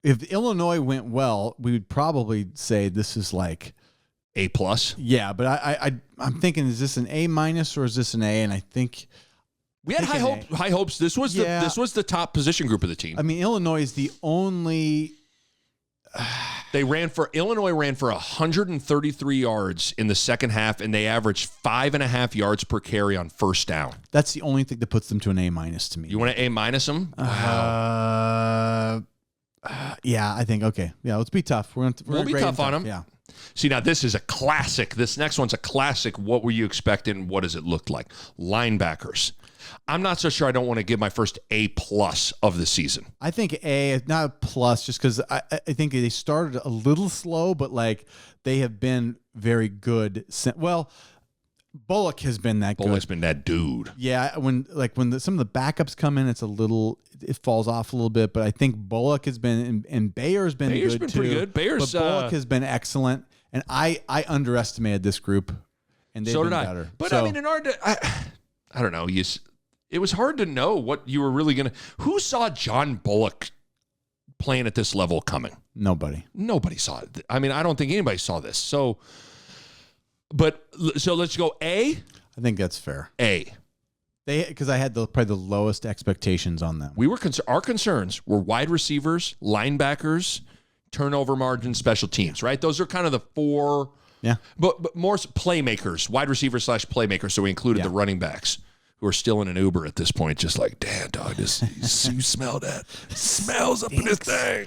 if Illinois went well, we would probably say this is like A+. Yeah, but I'm thinking, is this an A- or is this an A? And I think we had high hopes. This was the top position group of the team. I mean, Illinois is the only. Illinois ran for 133 yards in the second half, and they averaged 5.5 yards per carry on first down. That's the only thing that puts them to an A- to me. You want to A- them? Wow. Yeah, I think okay. Yeah, let's be tough. We'll be tough on them. Yeah. See, now this is a classic. This next one's a classic. What were you expecting? What does it look like? Linebackers. I'm not so sure I don't want to give my first A+ of the season. I think A, not a plus, just because I think they started a little slow, but like they have been very good. Well, Bullock has been that good. Bullock's been that dude. Yeah, when some of the backups come in, it falls off a little bit. But I think Bullock has been and Bayer's been Bayer's good been too. pretty good. Bayer's but Bullock has been excellent, and I underestimated this group, and they've been better. But I mean, in order to, I don't know. It was hard to know what you were really gonna. Who saw John Bullock playing at this level coming? Nobody saw it. I mean, I don't think anybody saw this. So let's go A. I think that's fair. A. Because I had probably the lowest expectations on them. Our concerns were wide receivers, linebackers, turnover margin, special teams. Right? Those are kind of the four. Yeah. But more playmakers, wide receivers / playmakers. So we included the running backs, who are still in an Uber at this point, just like, damn, dog, you smell that? It smells up in this thing.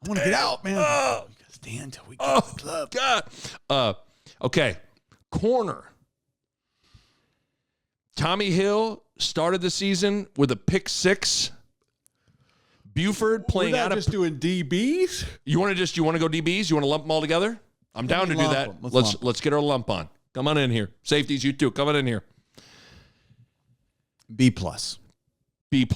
I want to get out, man. Oh, we gotta stand until we get to the club. God. Okay. Corner. Tommy Hill started the season with a pick 6. Buford playing out of. Just doing DBs. You want to go DBs? You want to lump them all together? I'm down to do that. Let's get our lump on. Come on in here. Safeties, you too. Come on in here. B+. B+.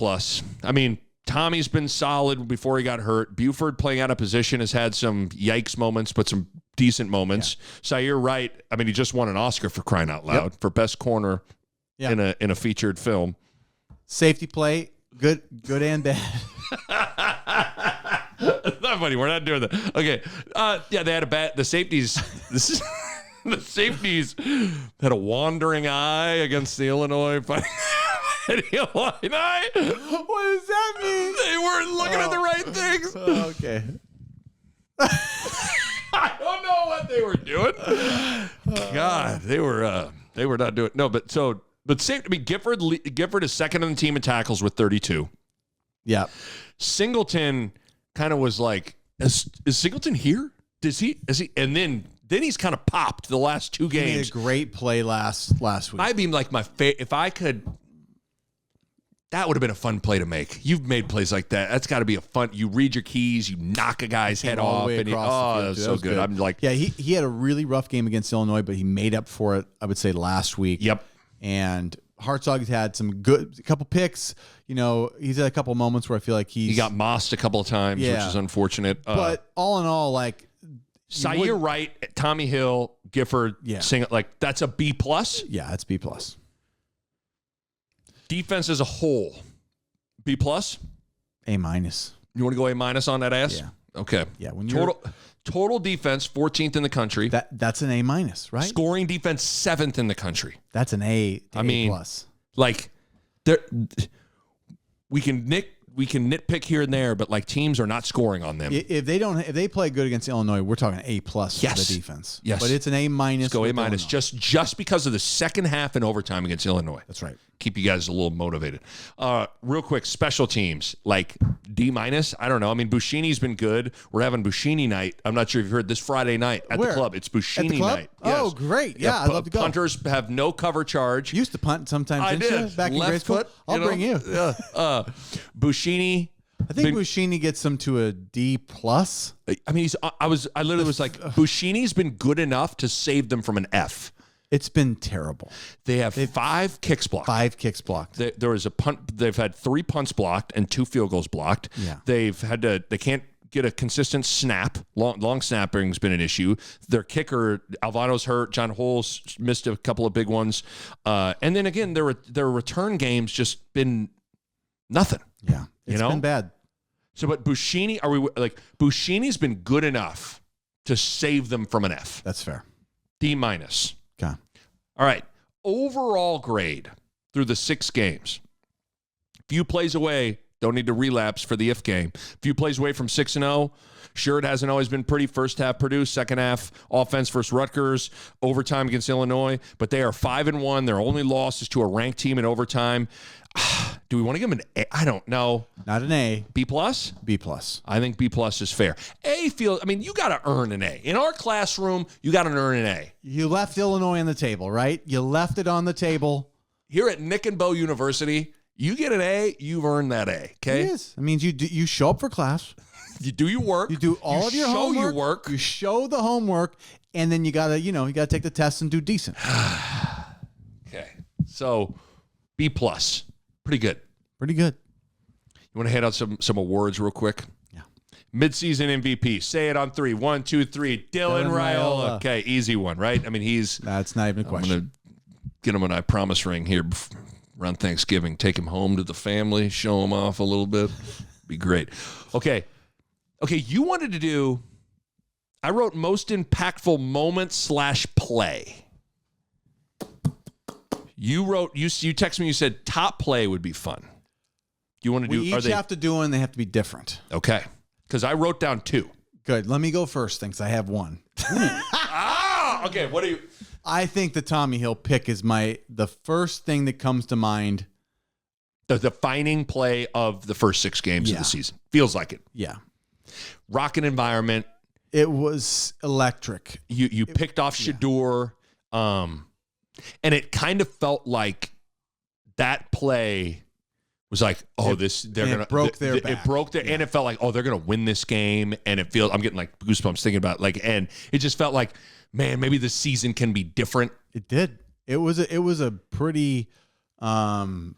I mean, Tommy's been solid before he got hurt. Buford playing out of position has had some yikes moments, but some decent moments. Yeah. Sayer Wright, I mean, he just won an Oscar for crying out loud for best corner in a featured film. Safety play, good and bad. Not funny. We're not doing that. Okay. They had the safeties. The safeties had a wandering eye against the Illinois. What does that mean? They weren't looking at the right things. Okay. I don't know what they were doing. God, they were not doing. No, but safety. I mean, Gifford is second on the team in tackles with 32. Yeah. Singleton kind of was like, is Singleton here? Is he? And then he's kind of popped the last 2 games. He made a great play last week. I'd be like if I could. That would have been a fun play to make. You've made plays like that. That's got to be a fun. You read your keys, you knock a guy's head off, and that was so good. I'm like, yeah, he had a really rough game against Illinois, but he made up for it. I would say last week. Yep. And Hartzog's had a couple picks. You know, he's had a couple moments where I feel like he got mossed a couple of times, which is unfortunate. But all in all, like Sayer Wright, Tommy Hill, Gifford, that's a B+. Yeah, that's B+. Defense as a whole, B+. A-. You want to go A- on that ass? Yeah. Okay. Yeah. When total defense, 14th in the country. That's an A-, right? Scoring defense, 7th in the country. That's an A. I mean, A+. Like, we can nitpick here and there, but like teams are not scoring on them. If they play good against Illinois, we're talking A+ for the defense. Yes. But it's an A-. Let's go A- just because of the second half and overtime against Illinois. That's right. Keep you guys a little motivated. Real quick, special teams, like D-. I don't know. I mean, Buschini's been good. We're having Buschini night. I'm not sure if you've heard this Friday night at the club. It's Buschini night. Oh, great. Yeah, I'd love to go. Punters have no cover charge. You used to punt sometimes, I didn't did. you? Back in Left grade school? foot, I'll bring you. Yeah. Buschini. I think Buschini gets them to a D+. I mean, I literally was like, Buschini's been good enough to save them from an F. It's been terrible. They have 5 kicks blocked. 5 kicks blocked. There was a punt. They've had 3 punts blocked and 2 field goals blocked. Yeah. They can't get a consistent snap. Long snapping's been an issue. Their kicker, Alvano's hurt. John Holes missed a couple of big ones. And then again, their return games just been nothing. Yeah. It's been bad. So, but Buschini's been good enough to save them from an F. That's fair. D-. Okay. All right. Overall grade through the 6 games. Few plays away. Don't need to relapse for the if game. Few plays away from 6-0. Sure, it hasn't always been pretty. First half Purdue, second half offense versus Rutgers, overtime against Illinois. But they are 5-1. Their only loss is to a ranked team in overtime. Do we want to give them an A? I don't know. Not an A. B+? B+. I think B+ is fair. You got to earn an A. In our classroom, you got to earn an A. You left Illinois on the table, right? You left it on the table. here at Nick and Bo University, you get an A, you've earned that A. Okay, It is. It means you show up for class. you do your work. You do all of your homework. Your work. You show the homework, and then you gotta take the test and do decent. Okay, so B plus, pretty good. Pretty good. You want to hand out some awards real quick? Yeah. Midseason MVP. Say it on 3. 1, 2, 3. Dylan Raiola. Okay, easy one, right? I mean, That's not even a question. I'm going to get him an I promise ring here around Thanksgiving. Take him home to the family. Show him off a little bit. Be great. Okay, you wanted to do, I wrote most impactful moment / play. You texted me, you said top play would be fun. You want to do? We each have to do one. They have to be different. Okay, because I wrote down 2. Good. Let me go first, thanks. I have one. Okay. What do you? I think the Tommy Hill pick is the first thing that comes to mind. The defining play of the first 6 games of the season. Feels like it. Yeah. Rockin' environment. It was electric. You picked off Shador, and it kind of felt like that play was like, it broke their back. It broke their, and it felt like, they're gonna win this game, and it feels, I'm getting like goosebumps thinking about it, and it just felt like, man, maybe this season can be different. It did. It was a pretty transformative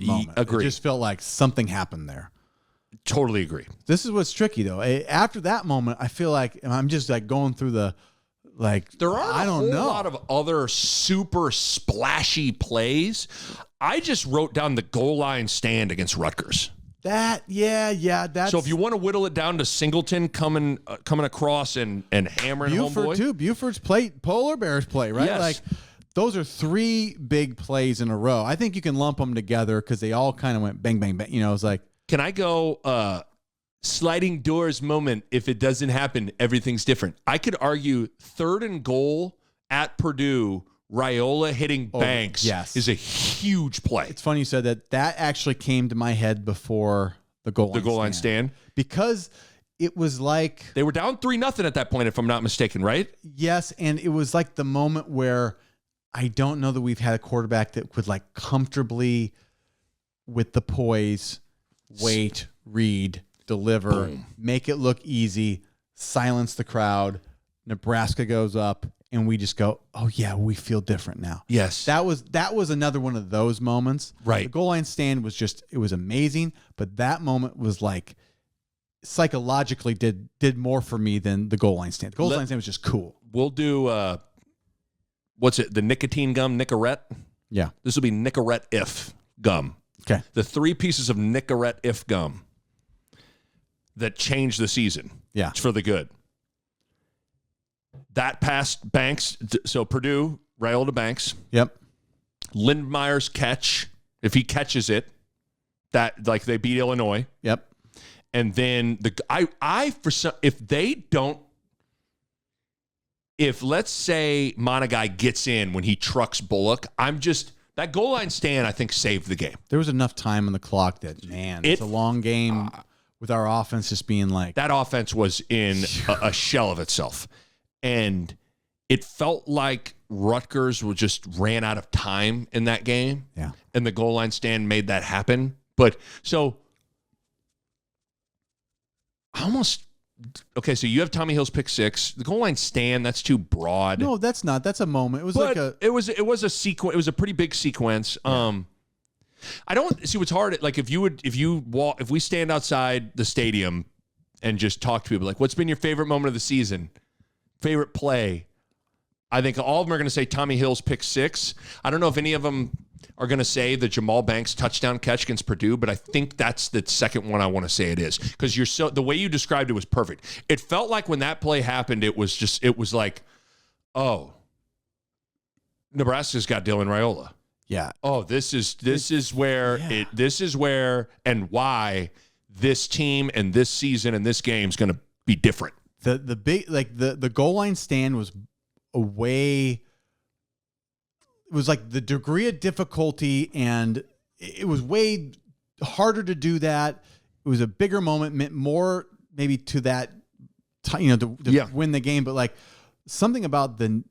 moment. Agreed. It just felt like something happened there. Totally agree. This is what's tricky though. After that moment, I feel like I'm just like going through the. There aren't a whole lot of other super splashy plays. I just wrote down the goal line stand against Rutgers. That's So if you want to whittle it down to Singleton coming across and hammering Buford homeboy. too. Buford's play, Polar Bears play, right? Yes. Like those are 3 big plays in a row. I think you can lump them together because they all kind of went bang, bang, bang. It's like. Can I go sliding doors moment? If it doesn't happen, everything's different. I could argue 3rd and goal at Purdue, Raiola hitting Banks is a huge play. It's funny you said that. That actually came to my head before the goal line stand. Because it was like... They were down 3-0 at that point, if I'm not mistaken, right? Yes, and it was like the moment where I don't know that we've had a quarterback that could like comfortably, with the poise, wait, read, deliver, Boom. Make it look easy, silence the crowd. Nebraska goes up, and we just go, oh yeah, we feel different now. Yes. That was another one of those moments. Right. The goal line stand was it was amazing, but that moment was like psychologically did more for me than the goal line stand. The goal line stand was just cool. We'll do what's it? The nicotine gum, Nicorette? Yeah. This will be Nicorette If gum. Okay. The 3 pieces of Nicorette If gum that changed the season. Yeah. It's for the good. That passed Banks. So Purdue, Raiola to Banks. Yep. Lindmeier's catch, if he catches it, that like they beat Illinois. Yep. And then if let's say Monagai gets in when he trucks Bullock, that goal line stand, I think, saved the game. There was enough time on the clock that, man, it's a long game with our offense just being like... That offense was in a shell of itself. And it felt like Rutgers just ran out of time in that game. Yeah. And the goal line stand made that happen. But so so you have Tommy Hill's pick 6. The goal line stand, that's too broad. No, that's not. That's a moment. It was it was a sequence. It was a pretty big sequence. Yeah. I don't see what's hard. Like if we stand outside the stadium and just talk to people, like, what's been your favorite moment of the season? Favorite play? I think all of them are going to say Tommy Hill's pick 6. I don't know if any of them are going to say the Jamal Banks touchdown catch against Purdue, but I think that's the second one I want to say it is, because the way you described it was perfect. It felt like when that play happened, it was like, oh, Nebraska's got Dylan Raiola. Yeah. Oh, this is where and why this team and this season and this game is going to be different. The big, like the goal line stand was a way. It was like the degree of difficulty, and it was way harder to do that. It was a bigger moment, meant more maybe to that, to win the game. But like something about the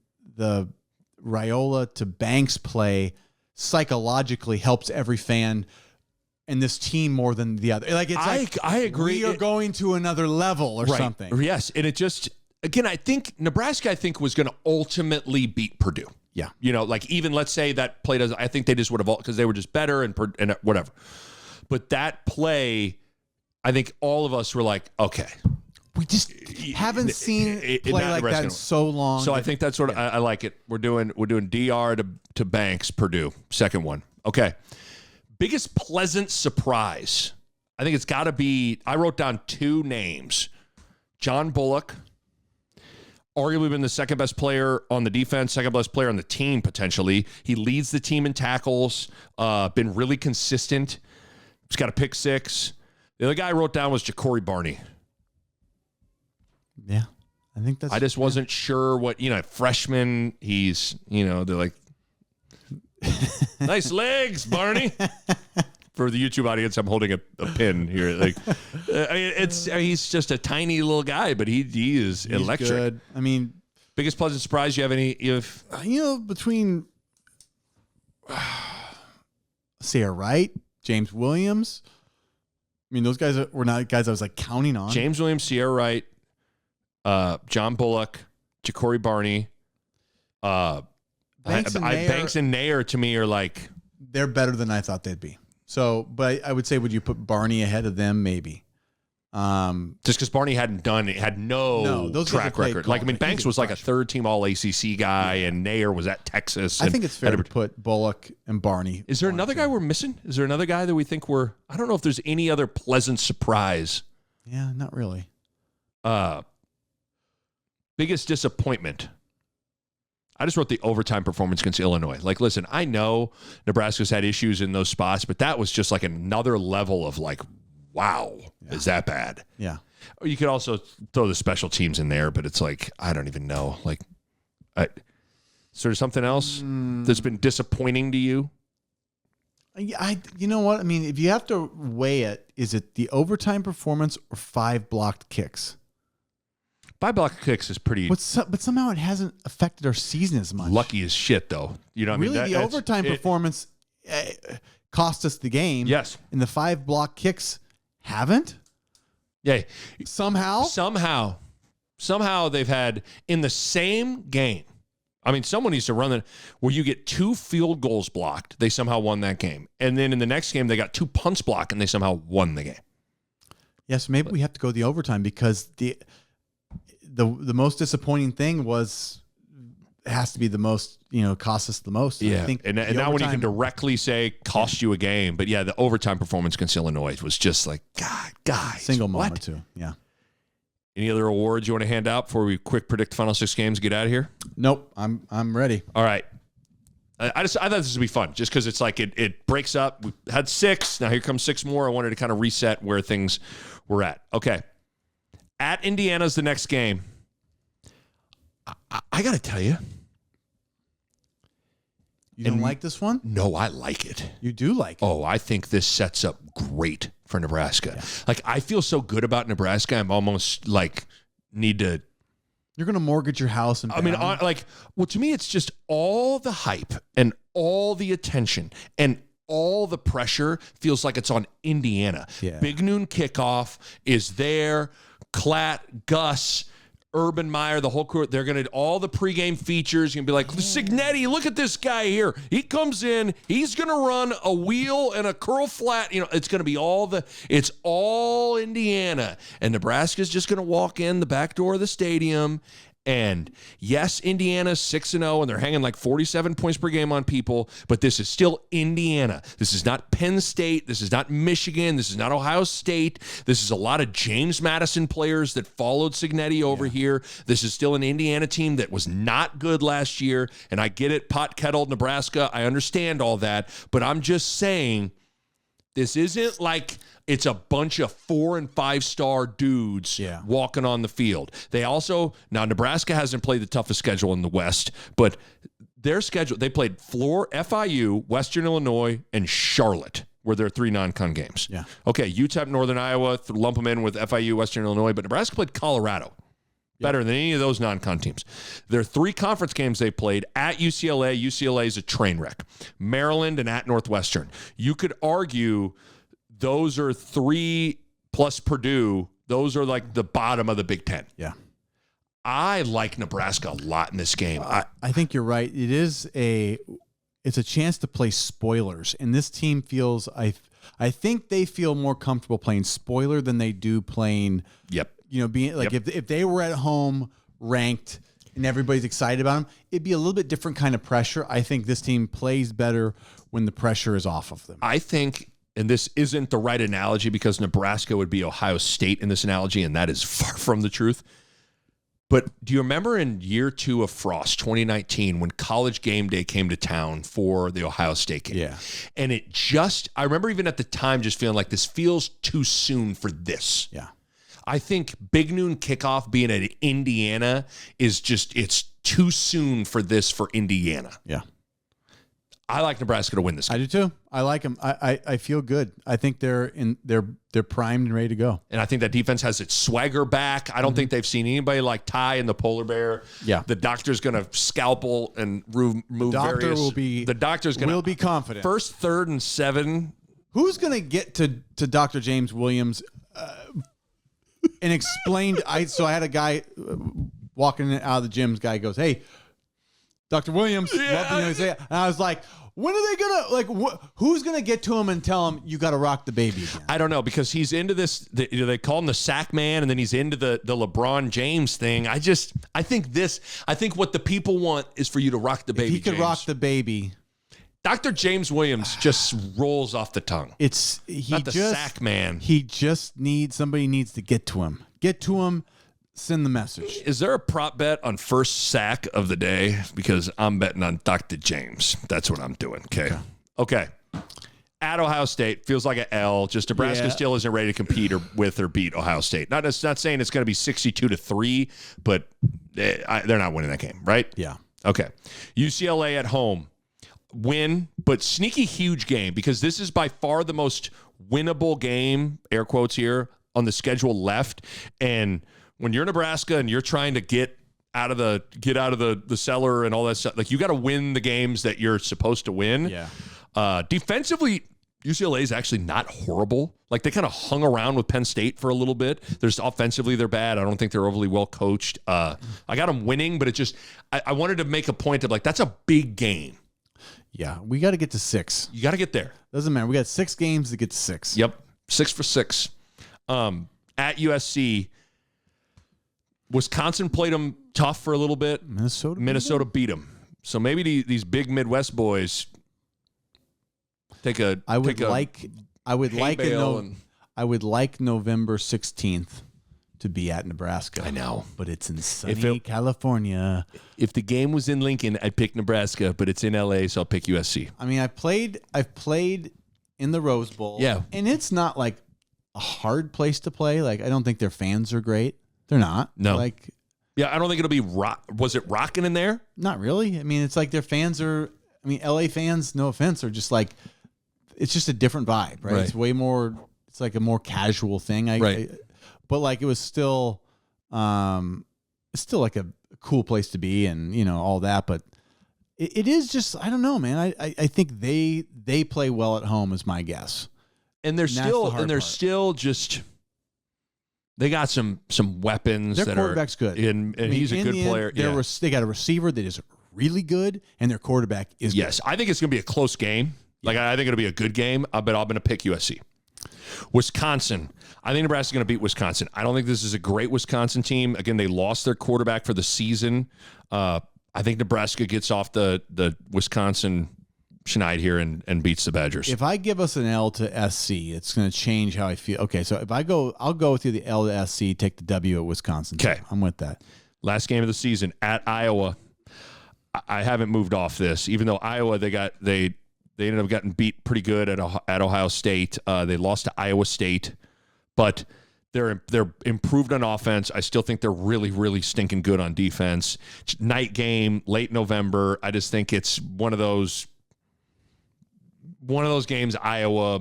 Raiola to Banks play psychologically helps every fan and this team more than the other. Like it's I agree. We are going to another level or something. Yes, and it just again, I think Nebraska was going to ultimately beat Purdue. Yeah, like even let's say that play doesn't. I think they just would have because they were just better and whatever. But that play, I think all of us were like, okay. We just haven't seen it play like that in so long. So I think that's sort of I like it. We're doing DR to Banks, Purdue, second one. Okay. Biggest pleasant surprise. I think it's got to be, I wrote down 2 names. John Bullock, arguably been the second best player on the defense, second best player on the team potentially. He leads the team in tackles, been really consistent. He's got a pick 6. The other guy I wrote down was Ja'Cory Barney. Yeah, I think that's. I just wasn't sure what freshman. He's they're like, nice legs, Barney. For the YouTube audience, I'm holding a pin here. Like, he's just a tiny little guy, but he is electric. Good. I mean, biggest pleasant surprise you have any? Between Sarah Wright, James Williams. I mean, those guys were not guys I was like counting on. James Williams, Sierra Wright. John Bullock, Ja'Cory Barney, Banks and Nair to me are like they're better than I thought they'd be. So, but I would say, would you put Barney ahead of them? Maybe. Just because Barney had no track record. Like Banks was like a 3rd-team All ACC guy, and Nair was at Texas. I think it's fair to put Bullock and Barney. Is there another guy we're missing? Is there another guy that we think I don't know if there's any other pleasant surprise. Yeah, not really. Biggest disappointment. I just wrote the overtime performance against Illinois. Like, listen, I know Nebraska's had issues in those spots, but that was just like another level of like, wow, is that bad? Yeah. Or you could also throw the special teams in there, but it's like, I don't even know. Like, is there something else that's been disappointing to you? You know what? I mean, if you have to weigh it, is it the overtime performance or 5 blocked kicks? 5 block kicks is pretty. But somehow it hasn't affected our season as much. Lucky as shit, though. You know what really, I mean? The overtime performance cost us the game. Yes. And the 5 block kicks haven't? Yeah. Somehow they've had in the same game. I mean, someone needs to run that where you get 2 field goals blocked. They somehow won that game. And then in the next game, they got 2 punts blocked and they somehow won the game. Yes, maybe we have to go the overtime because the most disappointing thing has to be the most, cost us the most. Yeah. I think and now when you can directly say cost you a game, but yeah, the overtime performance against Illinois was just like, God, guys. Single moment or two. Yeah. Any other awards you want to hand out before we quick predict the final 6 games and get out of here? Nope. I'm ready. All right. I thought this would be fun just because it's like it breaks up. We had 6. Now here comes 6 more. I wanted to kind of reset where things were at. Okay. At Indiana's the next game. I got to tell you. You don't like this one? No, I like it. You do like it? Oh, I think this sets up great for Nebraska. Yeah. Like, I feel so good about Nebraska. I'm almost like need to. You're going to mortgage your house and. I mean, to me, it's just all the hype and all the attention and all the pressure feels like it's on Indiana. Yeah. Big noon kickoff is there. Klatt, Gus, Urban Meyer, the whole crew, they're going to all the pregame features. You're going to be like, Signetti, look at this guy here. He comes in, he's going to run a wheel and a curl flat. It's going to be it's all Indiana. And Nebraska's just going to walk in the back door of the stadium. And yes, Indiana's 6-0, and they're hanging like 47 points per game on people, but this is still Indiana. This is not Penn State. This is not Michigan. This is not Ohio State. This is a lot of James Madison players that followed Signetti over here. This is still an Indiana team that was not good last year, and I get it, pot kettled Nebraska. I understand all that, but I'm just saying this isn't like it's a bunch of 4- and 5-star dudes walking on the field. Now Nebraska hasn't played the toughest schedule in the West, but their schedule, they played FIU, Western Illinois, and Charlotte were their 3 non-con games. Yeah. Okay, UTEP, Northern Iowa, lump them in with FIU, Western Illinois, but Nebraska played Colorado. Better than any of those non-con teams. There are 3 conference games they played at UCLA. UCLA is a train wreck. Maryland and at Northwestern. You could argue those are 3 plus Purdue. Those are like the bottom of the Big Ten. Yeah. I like Nebraska a lot in this game. I think you're right. It's a chance to play spoilers, and this team feels I think they feel more comfortable playing spoiler than they do playing. Yep. Being like if they were at home ranked and everybody's excited about them, it'd be a little bit different kind of pressure. I think this team plays better when the pressure is off of them. I think, and this isn't the right analogy because Nebraska would be Ohio State in this analogy, and that is far from the truth. But do you remember in year 2 of Frost, 2019, when College Game Day came to town for the Ohio State game? Yeah. And I remember even at the time just feeling like this feels too soon for this. Yeah. I think Big Noon kickoff being at Indiana it's too soon for this for Indiana. Yeah. I like Nebraska to win this game. I do too. I like them. I feel good. I think they're primed and ready to go. And I think that defense has its swagger back. I don't think they've seen anybody like Ty and the Polar Bear. Yeah. The doctor's going to scalpel and remove The doctor's going to be confident. First, 3rd, and 7. Who's going to get to Dr. James Williams and explained? So I had a guy walking out of the gym. Guy goes, "Hey, Dr. Williams," and I was like, when are they gonna who's gonna get to him and tell him you got to rock the baby again? I don't know, because he's into this. They call him the sack man, and then he's into the LeBron James thing. I think what the people want is for you to rock the baby. If he could James. rock the baby. Dr. James Williams just rolls off the tongue. Not the sack man. Somebody needs to get to him. Get to him. Send the message. Is there a prop bet on first sack of the day? Because I'm betting on Dr. James. That's what I'm doing. Okay. At Ohio State, feels like an L. Just Nebraska still isn't ready to compete with or beat Ohio State. Not saying it's going to be 62-3, but they're not winning that game, right? Yeah. Okay. UCLA at home. Win, but sneaky huge game, because this is by far the most winnable game, air quotes here, on the schedule left. And when you're Nebraska and you're trying to get out of the cellar and all that stuff, like, you got to win the games that you're supposed to win. Yeah. Defensively, UCLA is actually not horrible. Like, they kind of hung around with Penn State for a little bit. Offensively, they're bad. I don't think they're overly well coached. I got them winning, but I wanted to make a point of, like, that's a big game. Yeah, we got to get to 6. You got to get there. Doesn't matter. We got 6 games to get to 6. Yep, 6 for 6. At USC, Wisconsin played them tough for a little bit. Minnesota beat them. So maybe these big Midwest boys I would like November 16th to be at Nebraska. I know, but it's in sunny California. If the game was in Lincoln, I'd pick Nebraska, but it's in LA, so I'll pick USC. I mean, I've played in the Rose Bowl. Yeah. And it's not like a hard place to play. Like, I don't think their fans are great. They're not. No. Like, yeah, I don't think it'll be was it rocking in there? Not really. I mean, it's like their fans are, LA fans, no offense, are just like, it's just a different vibe, right? It's way more, it's like a more casual thing. But like, it was still, it's still like a cool place to be, and all that. But it is just, I don't know, man. I think they play well at home is my guess. And they're still just, they got some weapons. Their quarterback's good, and he's a good player. They got a receiver that is really good, and their quarterback is good. I think it's going to be a close game. Like, I think it'll be a good game, but I'm going to pick USC. Wisconsin. I think Nebraska's going to beat Wisconsin. I don't think this is a great Wisconsin team. Again, they lost their quarterback for the season. I think Nebraska gets off the Wisconsin schneid here and beats the Badgers. If I give us an L to SC, it's going to change how I feel. Okay, so if I'll go with you the L to SC, take the W at Wisconsin. Okay. I'm with that. Last game of the season at Iowa. I haven't moved off this, even though Iowa, they ended up getting beat pretty good at Ohio State. They lost to Iowa State, but they're improved on offense. I still think they're really, really stinking good on defense. Night game, late November. I just think it's one of those games Iowa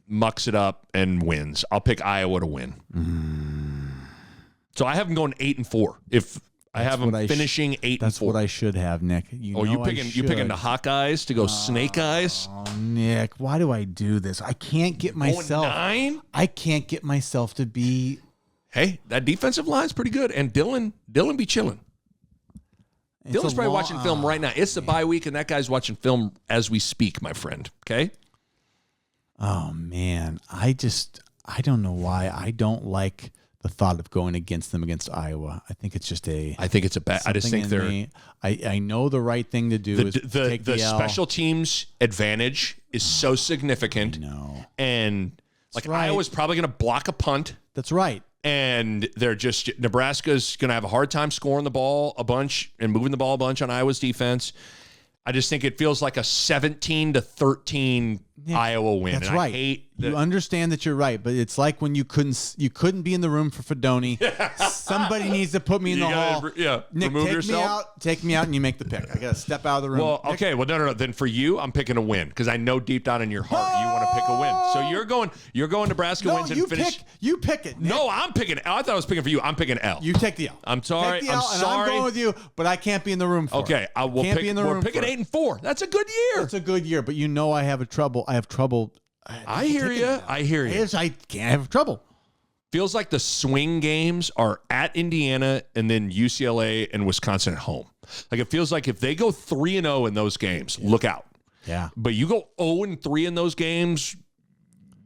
mucks it up and wins. I'll pick Iowa to win. So I have them going 8-4. If I have them finishing 8-4. That's what I should have, Nick. You picking the Hawkeyes to go Snake Eyes? Oh, Nick, why do I do this? I can't get myself. 9? I can't get myself to be. Hey, that defensive line's pretty good, and Dylan be chilling. Dylan's probably watching film right now. It's the bye week, and that guy's watching film as we speak, my friend. Okay. Oh man, I don't know why I don't like the thought of going against them against Iowa. I think it's just I think it's a bad. I just think they're. I know the right thing to do is take the special teams advantage is so significant. No, and Iowa's probably going to block a punt. That's right. And Nebraska's going to have a hard time scoring the ball a bunch and moving the ball a bunch on Iowa's defense. I just think it feels like a 17-13 Iowa win. That's right. You understand that you're right, but it's like when you couldn't be in the room for Fedoni. Somebody needs to put me in the hall. Nick, take me out, and you make the pick. I got to step out of the room. Well, Nick? okay. Well, no. Then for you, I'm picking a win because I know deep down in your heart you want to pick a win. So you're going Nebraska wins and finish. You pick it. Nick. No, I'm picking. I thought I was picking for you. I'm picking L. You take the L. I'm sorry. Take the L, and I'm going with you, but I can't be in the room for it. Okay, I will can't be in the room. We're picking 8-4. That's a good year. It's a good year, but I have trouble. I hear you. I can't have trouble. Feels like the swing games are at Indiana and then UCLA and Wisconsin at home. Like it feels like if they go 3-0 in those games, look out. Yeah. But you go 0-3 in those games,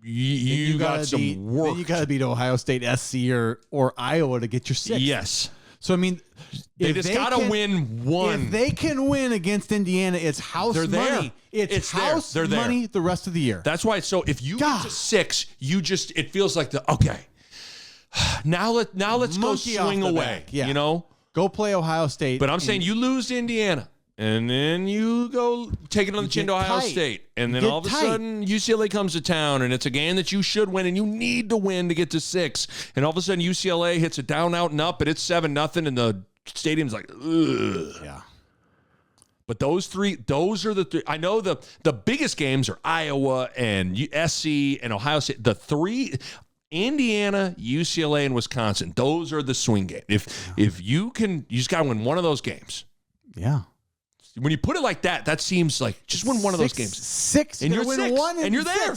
you got some work. Then you got to beat Ohio State, SC, or Iowa to get your 6. Yes. So, I mean, they just got to win one. If they can win against Indiana, it's house money. It's house money the rest of the year. That's why. So if you get to 6, it feels like now let's go swing away. Yeah. You know? Go play Ohio State. But I'm saying you lose to Indiana. And then you go take it on the chin to Ohio State. And then all of a sudden, UCLA comes to town, and it's a game that you should win, and you need to win to get to 6. And all of a sudden, UCLA hits a down, out, and up, but it's 7-0, and the stadium's like, ugh. Yeah. But those are the 3. I know the biggest games are Iowa and SC and Ohio State. The 3, Indiana, UCLA, and Wisconsin. Those are the swing games. If you just got to win one of those games. Yeah. When you put it like that, that seems like just win one of those games. 6, and you're win 6, one, and you're there.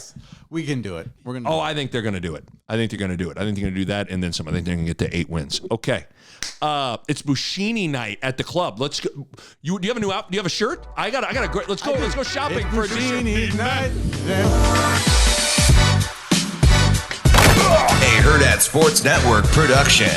We can do it. We're gonna. I think they're going to do it. I think they're going to do that, and then some. I think they're going to get to 8 wins. Okay, it's Buschini night at the club. Let's go. Do you have a new outfit? Do you have a shirt? I got a great. Let's go. Let's go shopping for a new shirt. Night. A Hurrdat Sports Network production.